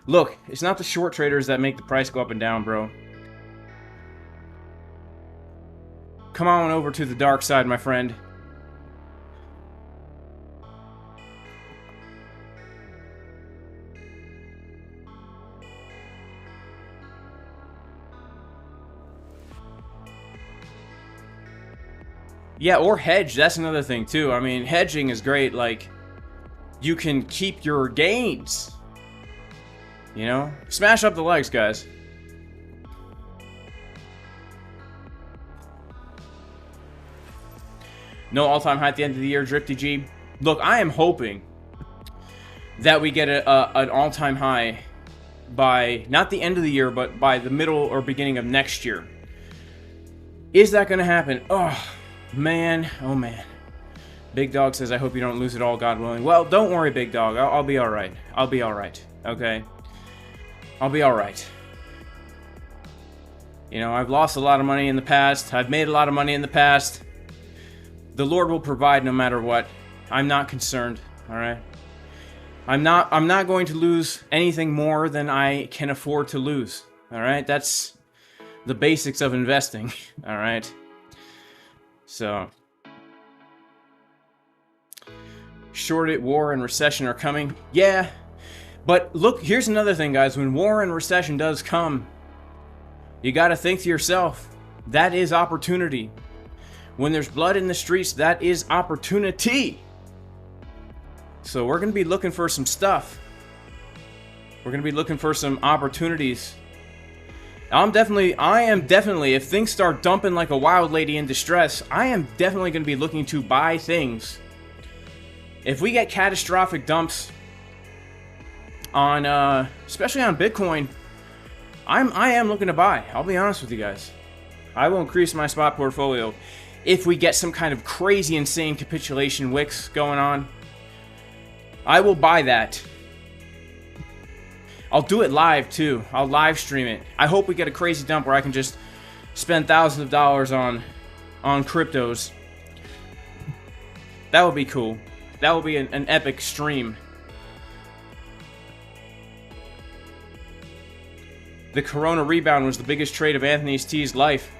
Look, it's not the short traders that make the price go up and down, bro. Come on over to the dark side, my friend. Yeah, or hedge. That's another thing, too. I mean, hedging is great. Like, you can keep your gains. You know? Smash up the likes, guys. No all-time high at the end of the year, Drifty G. Look, I am hoping that we get an all-time high by, not the end of the year, but by the middle or beginning of next year. Is that going to happen? Oh, man. Oh, man. Big Dog says, I hope you don't lose it all, God willing. Well, don't worry, Big Dog. I'll be all right. I'll be all right. Okay? I'll be all right. You know, I've lost a lot of money in the past. I've made a lot of money in the past. The Lord will provide no matter what. I'm not concerned, all right? I'm not going to lose anything more than I can afford to lose, all right? That's the basics of investing, all right? So, shorted, war and recession are coming. Yeah, but look, here's another thing, guys. When war and recession does come, you got to think to yourself, that is opportunity. When there's blood in the streets, that is opportunity. So we're going to be looking for some stuff. We're going to be looking for some opportunities. I am definitely, if things start dumping like a wild lady in distress, I am definitely going to be looking to buy things. If we get catastrophic dumps on, especially on Bitcoin, I am looking to buy. I'll be honest with you guys. I will increase my spot portfolio if we get some kind of crazy, insane capitulation wicks going on. I will buy that. I'll do it live too. I'll live stream it. I hope we get a crazy dump where I can just spend thousands of dollars on cryptos. That would be cool. That would be an epic stream. The Corona rebound was the biggest trade of Anthony T's life.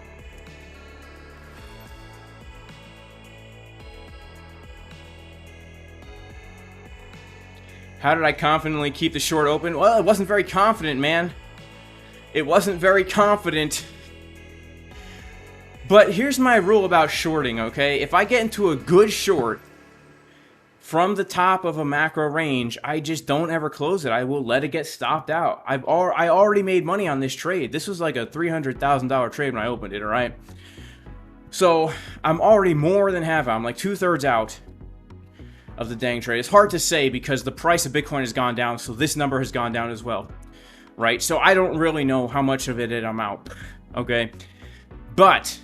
How did I confidently keep the short open? Well, it wasn't very confident, man. It wasn't very confident. But here's my rule about shorting, okay? If I get into a good short from the top of a macro range, I just don't ever close it. I will let it get stopped out. I already made money on this trade. This was like a $300,000 trade when I opened it, all right? So I'm already more than half out. I'm like 2/3 out of the dang trade. It's hard to say because the price of Bitcoin has gone down, so this number has gone down as well, right? So I don't really know how much of it I'm out, okay? But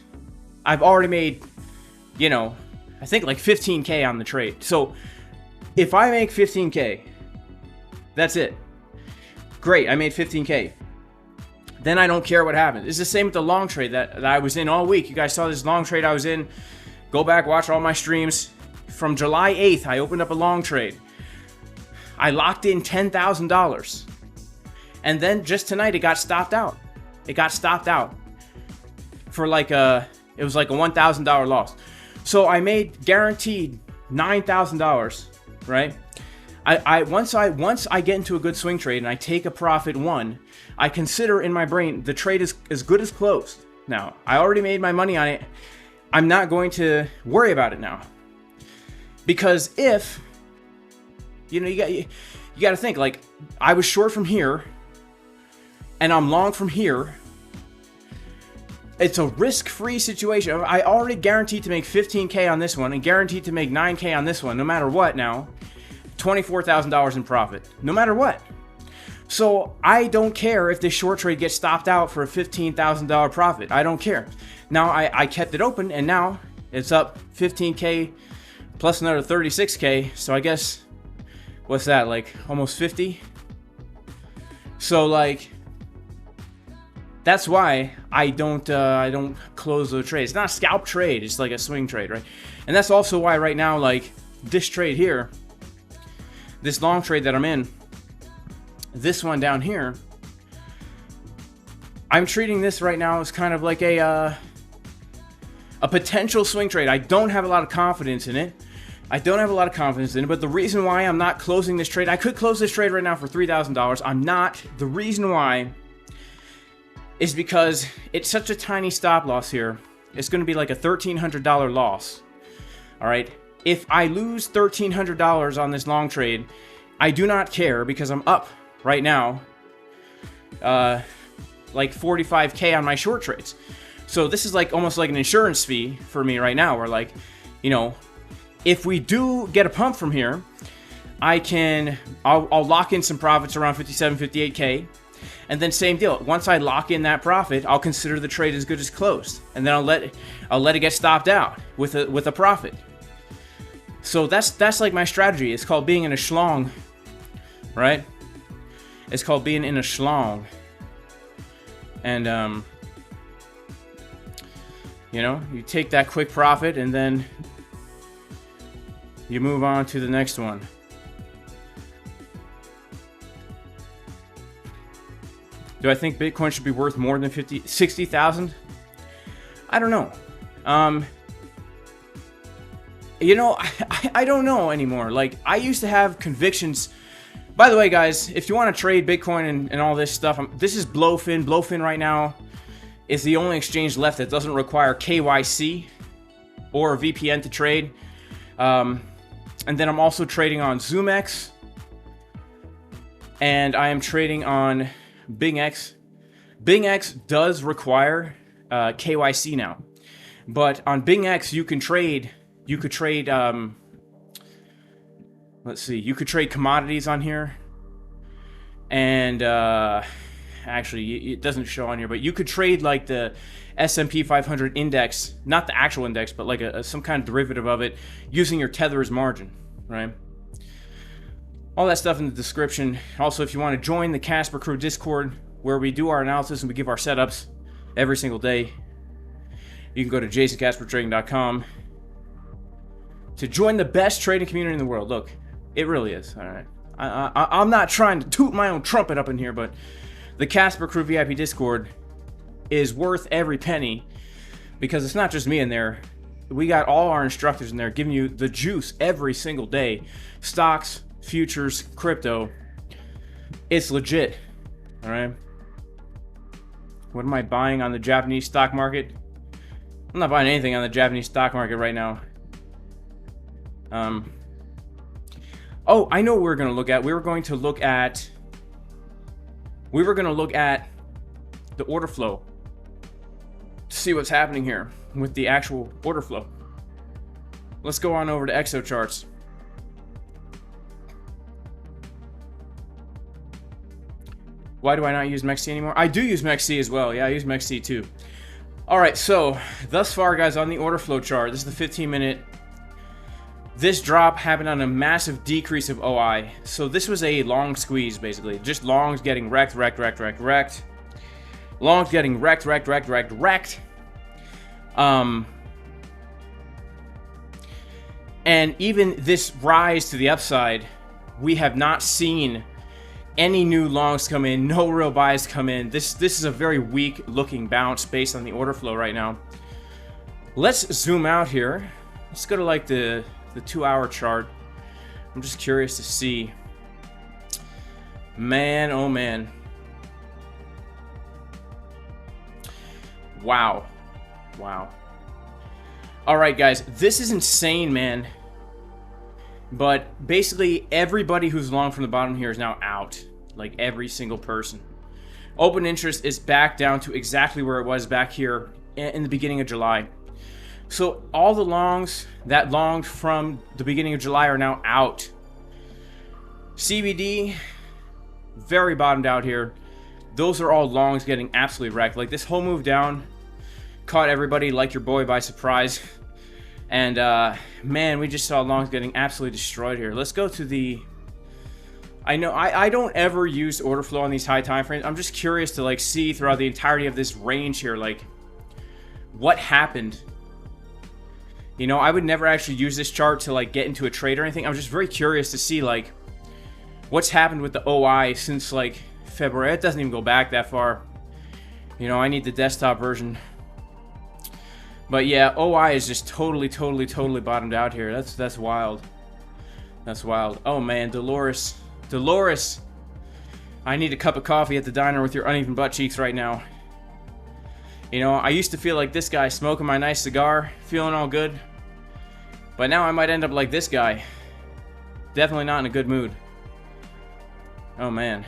I've already made, you know, I think like 15K on the trade. So if I make 15K, that's it. Great, I made 15K. Then I don't care what happens. It's the same with the long trade that I was in all week. You guys saw this long trade I was in. Go back, watch all my streams. From July 8th, I opened up a long trade. I locked in $10,000. And then just tonight, it got stopped out. It got stopped out for like it was like a $1,000 loss. So I made guaranteed $9,000, right? Once I get into a good swing trade and I take a profit one, I consider in my brain the trade is as good as closed. Now, I already made my money on it. I'm not going to worry about it now. Because if, you know, you got to think, like, I was short from here and I'm long from here. It's a risk-free situation. I already guaranteed to make 15K on this one and guaranteed to make 9K on this one, no matter what now. $24,000 in profit, no matter what. So I don't care if this short trade gets stopped out for a $15,000 profit. I don't care. Now I kept it open and now it's up 15K plus another 36K. So I guess, what's that, like almost 50? So like, that's why I don't close the trade. It's not a scalp trade. It's like a swing trade, right? And that's also why right now, like this trade here, this long trade that I'm in, this one down here, I'm treating this right now as kind of like a potential swing trade. I don't have a lot of confidence in it. But the reason why I'm not closing this trade, I could close this trade right now for $3,000. I'm not. The reason why is because it's such a tiny stop loss here. It's going to be like a $1,300 loss. All right. If I lose $1,300 on this long trade, I do not care because I'm up right now, like 45K on my short trades. So this is like almost like an insurance fee for me right now. Where like, you know, if we do get a pump from here, I'll lock in some profits around 57, 58K. And then same deal. Once I lock in that profit, I'll consider the trade as good as closed, and then I'll let it get stopped out with a profit. So that's like my strategy. It's called being in a schlong, right? It's called being in a schlong. And you know, you take that quick profit and then you move on to the next one. Do I think Bitcoin should be worth more than 60,000? I don't know. You know, I don't know anymore. Like, I used to have convictions. By the way, guys, if you want to trade Bitcoin and all this stuff, this is BLOFIN. BLOFIN right now is the only exchange left that doesn't require KYC or a VPN to trade. And then I'm also trading on ZOOMEX. And I am trading on BingX. BingX does require KYC now, but on BingX you can trade. You could trade. Let's see. You could trade commodities on here, and actually it doesn't show on here, but you could trade like the S&P 500 index, not the actual index, but like some kind of derivative of it, using your tether as margin, right? All that stuff in the description. Also, if you want to join the Casper Crew Discord, where we do our analysis and we give our setups every single day, you can go to jasoncaspertrading.com to join the best trading community in the world. Look, it really is. All right, I'm not trying to toot my own trumpet up in here, but the Casper Crew VIP Discord is worth every penny because it's not just me in there. We got all our instructors in there giving you the juice every single day. Stocks, futures crypto, it's legit. All right. What am I buying on the Japanese stock market? I'm not buying anything on the Japanese stock market right now. Oh, I know what we're going to look at. We were going to look at the order flow to see what's happening here with the actual order flow. Let's go on over to Exo charts. Why do I not use MEXC anymore? I do use MEXC as well. Yeah, I use MEXC too. All right, so thus far, guys, on the order flow chart, this is the 15-minute. This drop happened on a massive decrease of OI. So this was a long squeeze, basically. Just longs getting wrecked. Longs getting wrecked. And even this rise to the upside, we have not seen any new longs come in, no real buys come in. This is a very weak looking bounce based on the order flow right now. Let's zoom out here. Let's go to like the 2-hour chart. I'm just curious to see. Man, oh man. Wow. All right, guys, this is insane, man. But basically, everybody who's long from the bottom here is now out. Like every single person. Open interest is back down to exactly where it was back here in the beginning of July. So all the longs that longed from the beginning of July are now out. CBD, very bottomed out here. Those are all longs getting absolutely wrecked. Like this whole move down caught everybody like your boy by surprise. And man, we just saw longs getting absolutely destroyed here. Let's go to the... I know I don't ever use order flow on these high time frames. I'm just curious to like see throughout the entirety of this range here, like what happened. You know, I would never actually use this chart to like get into a trade or anything. I'm just very curious to see like what's happened with the OI since like February. It doesn't even go back that far. You know, I need the desktop version. But yeah, OI is just totally bottomed out here. That's wild. That's wild. Oh man, Dolores. I need a cup of coffee at the diner with your uneven butt cheeks right now. You know, I used to feel like this guy smoking my nice cigar, feeling all good. But now I might end up like this guy. Definitely not in a good mood. Oh man.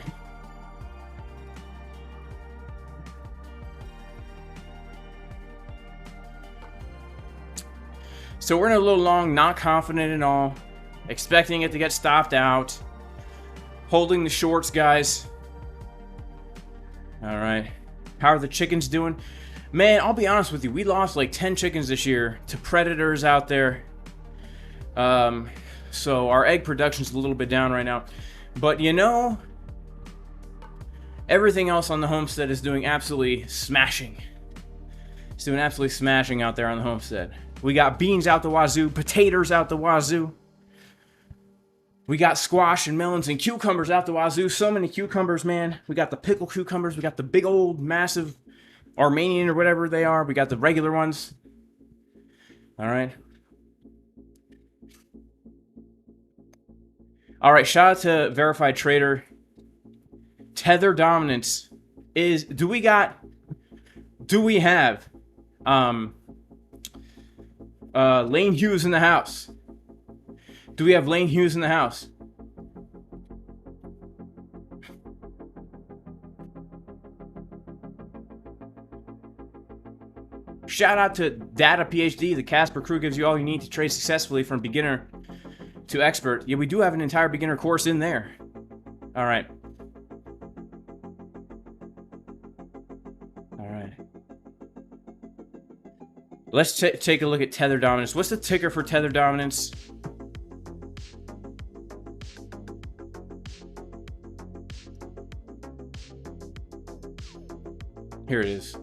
So we're in a little long, not confident at all. Expecting it to get stopped out. Holding the shorts, guys. Alright. How are the chickens doing? Man, I'll be honest with you. We lost like 10 chickens this year to predators out there. So our egg production's a little bit down right now. But you know, everything else on the homestead is doing absolutely smashing. It's doing absolutely smashing out there on the homestead. We got beans out the wazoo, potatoes out the wazoo. We got squash and melons and cucumbers out the wazoo. So many cucumbers, man. We got the pickle cucumbers. We got the big old massive Armenian or whatever they are. We got the regular ones. All right. All right, shout out to Verified Trader. Tether dominance is... Do we have... Lane Hughes in the house. Do we have Lane Hughes in the house? Shout out to Data PhD. The Casper crew gives you all you need to trade successfully from beginner to expert. Yeah, we do have an entire beginner course in there. All right. All right. Let's take a look at Tether dominance. What's the ticker for Tether dominance? Here it is.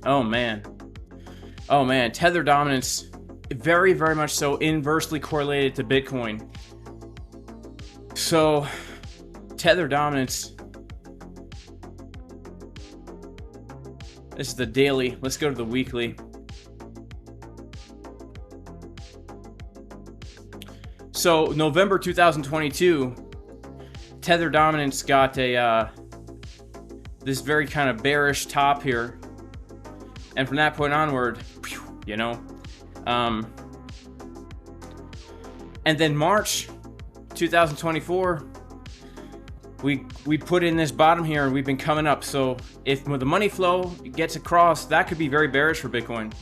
Oh man. Oh man, Tether dominance, very much so inversely correlated to Bitcoin. So Tether dominance, this is the daily. Let's go to the weekly. So November 2022, Tether Dominance got a this very kind of bearish top here, and from that point onward, you know, and then March 2024, we put in this bottom here, and we've been coming up. So if the money flow gets across, that could be very bearish for Bitcoin.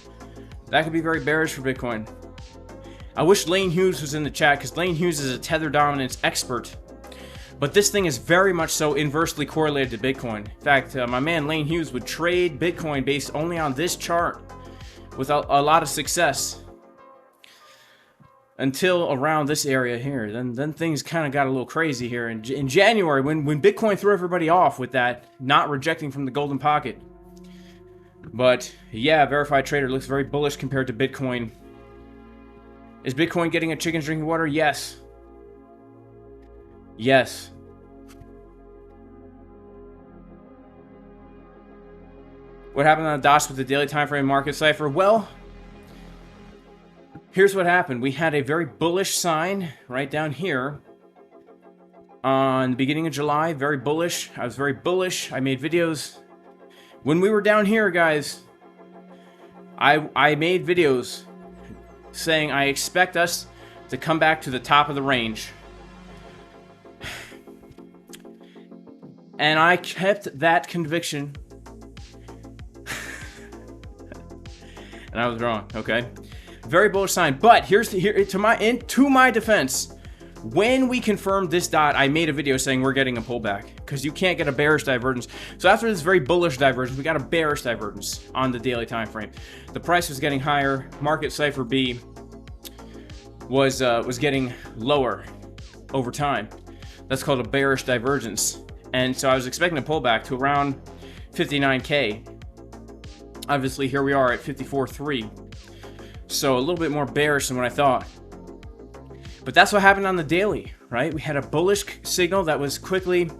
That could be very bearish for Bitcoin. I wish Lane Hughes was in the chat, because Lane Hughes is a Tether Dominance expert. But this thing is very much so inversely correlated to Bitcoin. In fact, my man Lane Hughes would trade Bitcoin based only on this chart with a lot of success. Until around this area here. Then things kind of got a little crazy here. In January, when Bitcoin threw everybody off with that not rejecting from the golden pocket. But yeah, Verified Trader looks very bullish compared to Bitcoin. Is Bitcoin getting a chicken's drinking water? Yes. Yes. What happened on the DOS with the daily time frame market cipher? Well, here's what happened. We had a very bullish sign right down here on the beginning of July. Very bullish. I was very bullish. I made videos. When we were down here, guys, I made videos saying I expect us to come back to the top of the range. And I kept that conviction. And I was wrong, okay? Very bullish sign. But to my defense, when we confirmed this dot, I made a video saying we're getting a pullback, because you can't get a bearish divergence. So after this very bullish divergence, we got a bearish divergence on the daily time frame. The price was getting higher. Market cipher B was getting lower over time. That's called a bearish divergence. And so I was expecting a pullback to around 59K. Obviously, here we are at 54.3. So a little bit more bearish than what I thought. But that's what happened on the daily, right? We had a bullish signal that was quickly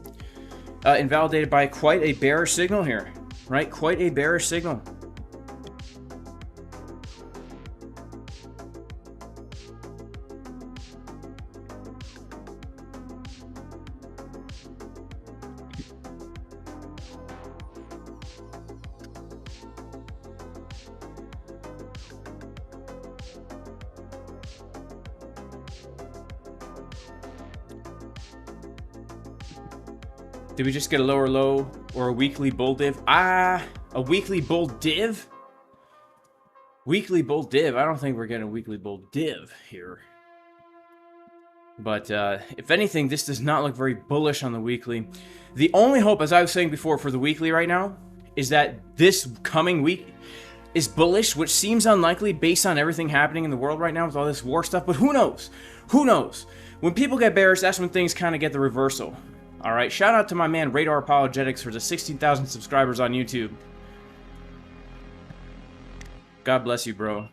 invalidated by quite a bearish signal here, right? Quite a bearish signal. Did we just get a lower low or a weekly bull div? A weekly bull div? Weekly bull div. I don't think we're getting a weekly bull div here. But if anything, this does not look very bullish on the weekly. The only hope, as I was saying before, for the weekly right now is that this coming week is bullish, which seems unlikely based on everything happening in the world right now with all this war stuff. But who knows? Who knows? When people get bearish, that's when things kind of get the reversal. All right, shout out to my man Radar Apologetics for the 16,000 subscribers on YouTube. God bless you, bro.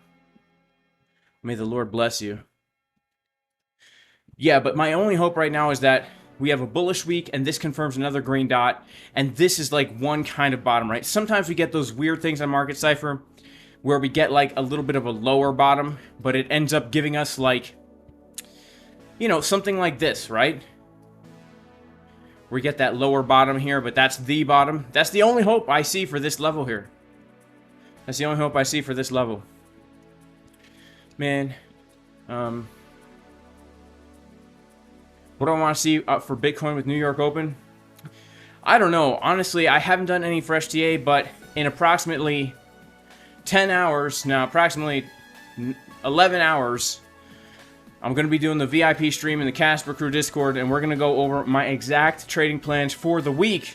May the Lord bless you. Yeah, but my only hope right now is that we have a bullish week and this confirms another green dot, and this is like one kind of bottom, right? Sometimes we get those weird things on Market Cipher where we get like a little bit of a lower bottom, but it ends up giving us like, you know, something like this, right? We get that lower bottom here, but that's the bottom. That's the only hope I see for this level here. That's the only hope I see for this level. Man, what do I want to see for Bitcoin with New York Open? I don't know. Honestly, I haven't done any fresh TA, but in approximately 10 hours, now approximately 11 hours, I'm going to be doing the VIP stream in the Casper Crew Discord, and we're going to go over my exact trading plans for the week.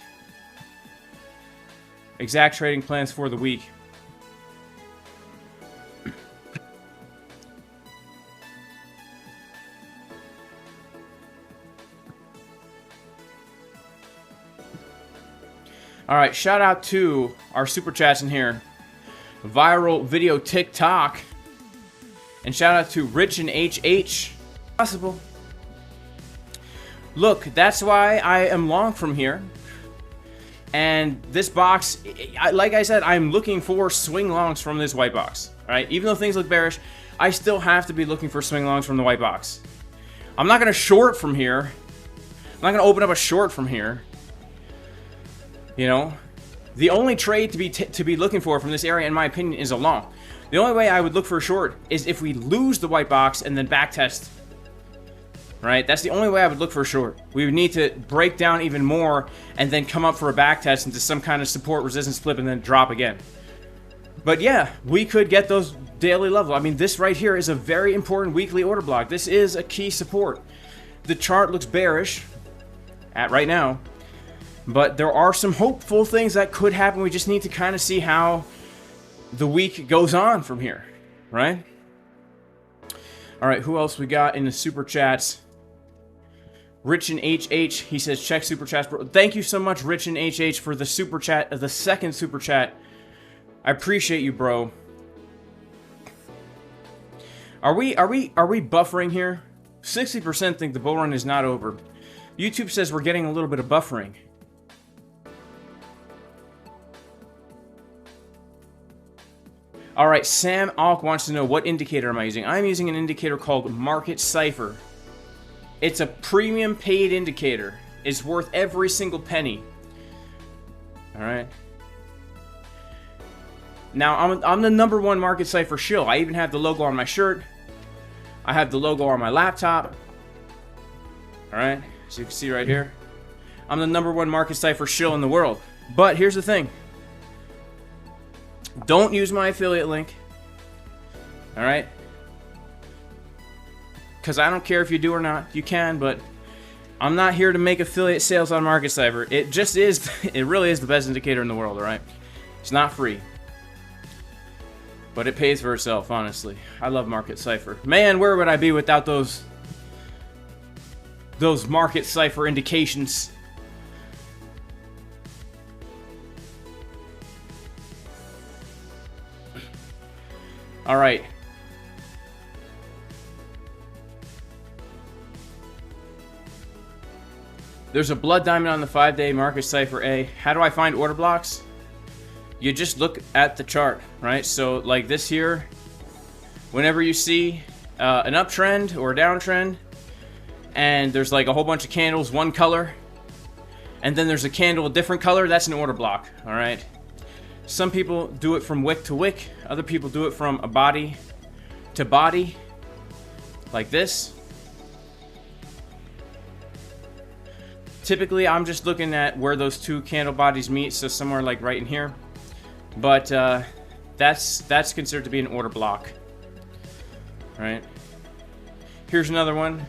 Exact trading plans for the week. Alright, shout out to our super chats in here. Viral Video TikTok. And shout out to Rich and HH. Possible. Look, that's why I am long from here. And this box, like I said, I'm looking for swing longs from this white box. Alright, even though things look bearish, I still have to be looking for swing longs from the white box. I'm not going to short from here. I'm not going to open up a short from here. You know, the only trade to be looking for from this area, in my opinion, is a long. The only way I would look for a short is if we lose the white box and then backtest. Right? That's the only way I would look for a short. We would need to break down even more and then come up for a backtest into some kind of support resistance flip and then drop again. But yeah, we could get those daily levels. I mean, this right here is a very important weekly order block. This is a key support. The chart looks bearish at right now, but there are some hopeful things that could happen. We just need to kind of see how the week goes on from here, right? All right, who else we got in the super chats? Rich and HH, he says, check super chats, bro. Thank you so much, Rich and HH, for the super chat, the second super chat. I appreciate you, bro. Are we buffering here? 60% think the bull run is not over. YouTube says we're getting a little bit of buffering. All right, Sam Alk wants to know, what indicator am I using? I'm using an indicator called Market Cipher. It's a premium paid indicator. It's worth every single penny. All right. Now, I'm the #1 Market Cipher shill. I even have the logo on my shirt. I have the logo on my laptop. All right, as you can see right here. I'm the #1 Market Cipher shill in the world. But here's the thing. Don't use my affiliate link. All right? Because I don't care if you do or not. You can, but I'm not here to make affiliate sales on Market Cipher. It just is, it really is the best indicator in the world, all right? It's not free. But it pays for itself, honestly. I love Market Cipher. Man, where would I be without those Market Cipher indications? All right. There's a blood diamond on the 5-day Market Cipher A. How do I find order blocks? You just look at the chart, right? So like this here, whenever you see an uptrend or a downtrend, and there's like a whole bunch of candles, one color, and then there's a candle, a different color, that's an order block, all right? Some people do it from wick to wick. Other people do it from a body to body, like this. Typically, I'm just looking at where those two candle bodies meet, so somewhere like right in here. But that's considered to be an order block, right? Here's another one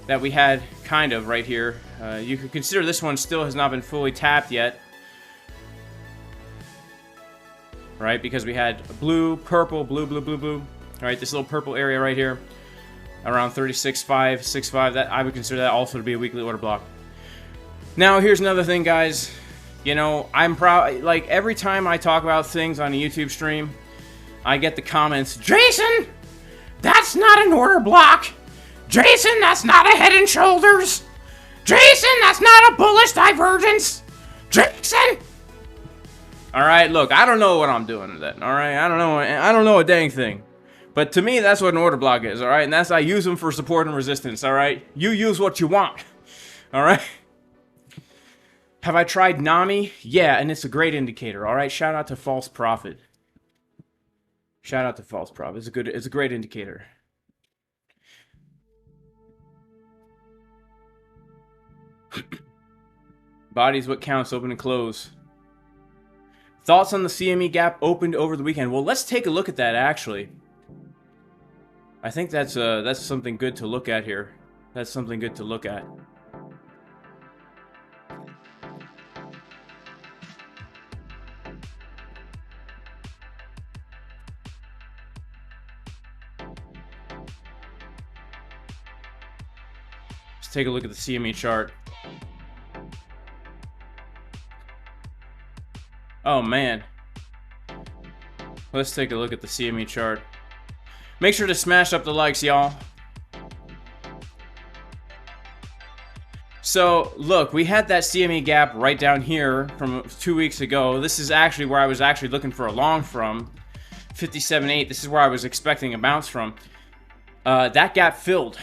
that we had kind of right here. You could consider this one still has not been fully tapped yet, right? Because we had blue, purple, blue, blue, blue, blue. Right, this little purple area right here, around 36.5, 6.5. That I would consider that also to be a weekly order block. Now, here's another thing, guys. You know, I'm proud. Like every time I talk about things on a YouTube stream, I get the comments, Jason, that's not an order block. Jason, that's not a head and shoulders. Jason, that's not a bullish divergence. Jason. All right, look, I don't know what I'm doing with that. All right, I don't know a dang thing. But to me, that's what an order block is. All right, and that's I use them for support and resistance. All right, you use what you want. All right. Have I tried NAMI? Yeah, and it's a great indicator. All right, shout out to False Prophet. Shout out to False Prophet. It's a great indicator. Body's what counts, open and close. Thoughts on the CME gap opened over the weekend? Well, let's take a look at that, actually. I think that's something good to look at here. That's something good to look at. Let's take a look at the CME chart. Oh, man. Let's take a look at the CME chart. Make sure to smash up the likes, y'all. So, look, we had that CME gap right down here from 2 weeks ago. This is actually where I was actually looking for a long from. 57.8. This is where I was expecting a bounce from. That gap filled.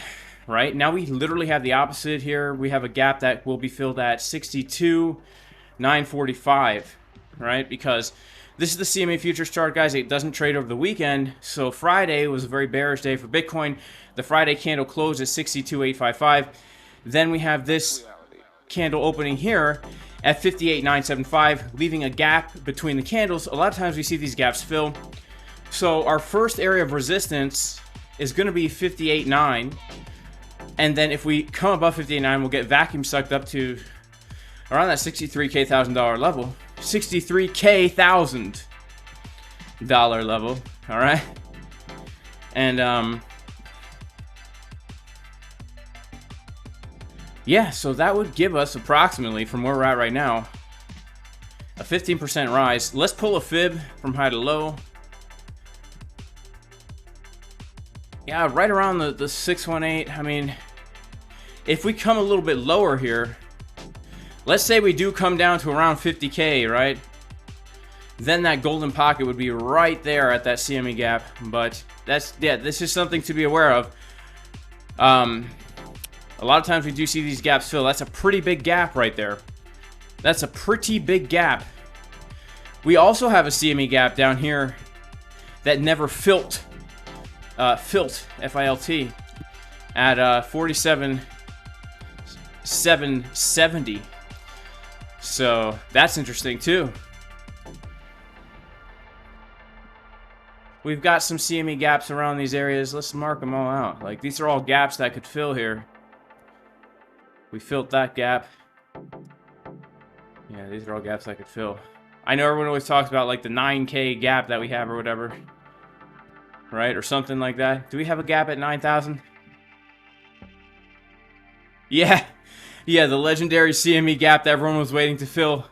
right? Now we literally have the opposite here. We have a gap that will be filled at 62,945, right? Because this is the CME futures chart, guys. It doesn't trade over the weekend. So Friday was a very bearish day for Bitcoin. The Friday candle closed at 62,855. Then we have this candle opening here at 58,975, leaving a gap between the candles. A lot of times we see these gaps fill. So our first area of resistance is going to be 58.9, and then if we come above 58.9, we'll get vacuum sucked up to around that $63K $1,000 level. $63K $1,000 level. All right, and yeah, so that would give us approximately, from where we're at right now, a 15% rise. Let's pull a fib from high to low. Yeah, right around the 618. I mean, if we come a little bit lower here, let's say we do come down to around 50K, right? Then that golden pocket would be right there at that CME gap. But that's, yeah, this is something to be aware of. A lot of times we do see these gaps fill. That's a pretty big gap right there. That's a pretty big gap. We also have a CME gap down here that never filled. F-I-L-T, at 47,770. So that's interesting too. We've got some CME gaps around these areas. Let's mark them all out. Like, these are all gaps that could fill here. We filled that gap. Yeah, these are all gaps that could fill. I know everyone always talks about like the 9K gap that we have or whatever, right? Or something like that. Do we have a gap at 9,000? Yeah. Yeah, the legendary CME gap that everyone was waiting to fill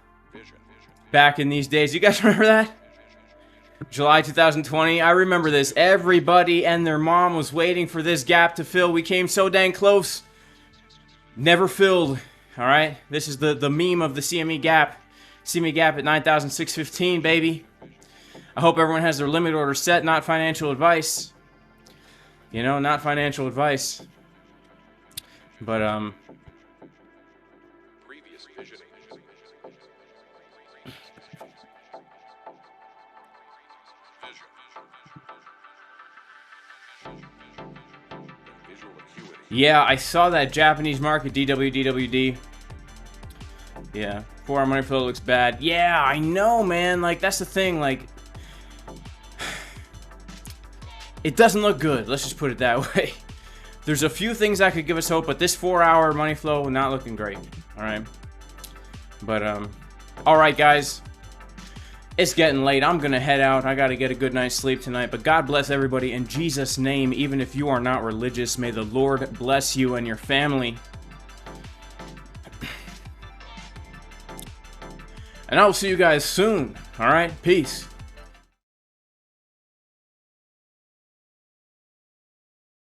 back in these days. You guys remember that? July 2020. I remember this. Everybody and their mom was waiting for this gap to fill. We came so dang close. Never filled. All right? This is the meme of the CME gap. CME gap at 9,615, baby. I hope everyone has their limit order set, not financial advice. You know, not financial advice. But, yeah, I saw that Japanese market, DWD. Yeah, 4-hour money flow looks bad. Yeah, I know, man. Like, that's the thing. Like, it doesn't look good. Let's just put it that way. There's a few things that could give us hope, but this 4-hour money flow not looking great. All right. But, all right, guys. It's getting late. I'm going to head out. I got to get a good night's sleep tonight. But God bless everybody in Jesus' name. Even if you are not religious, may the Lord bless you and your family. And I will see you guys soon. All right? Peace.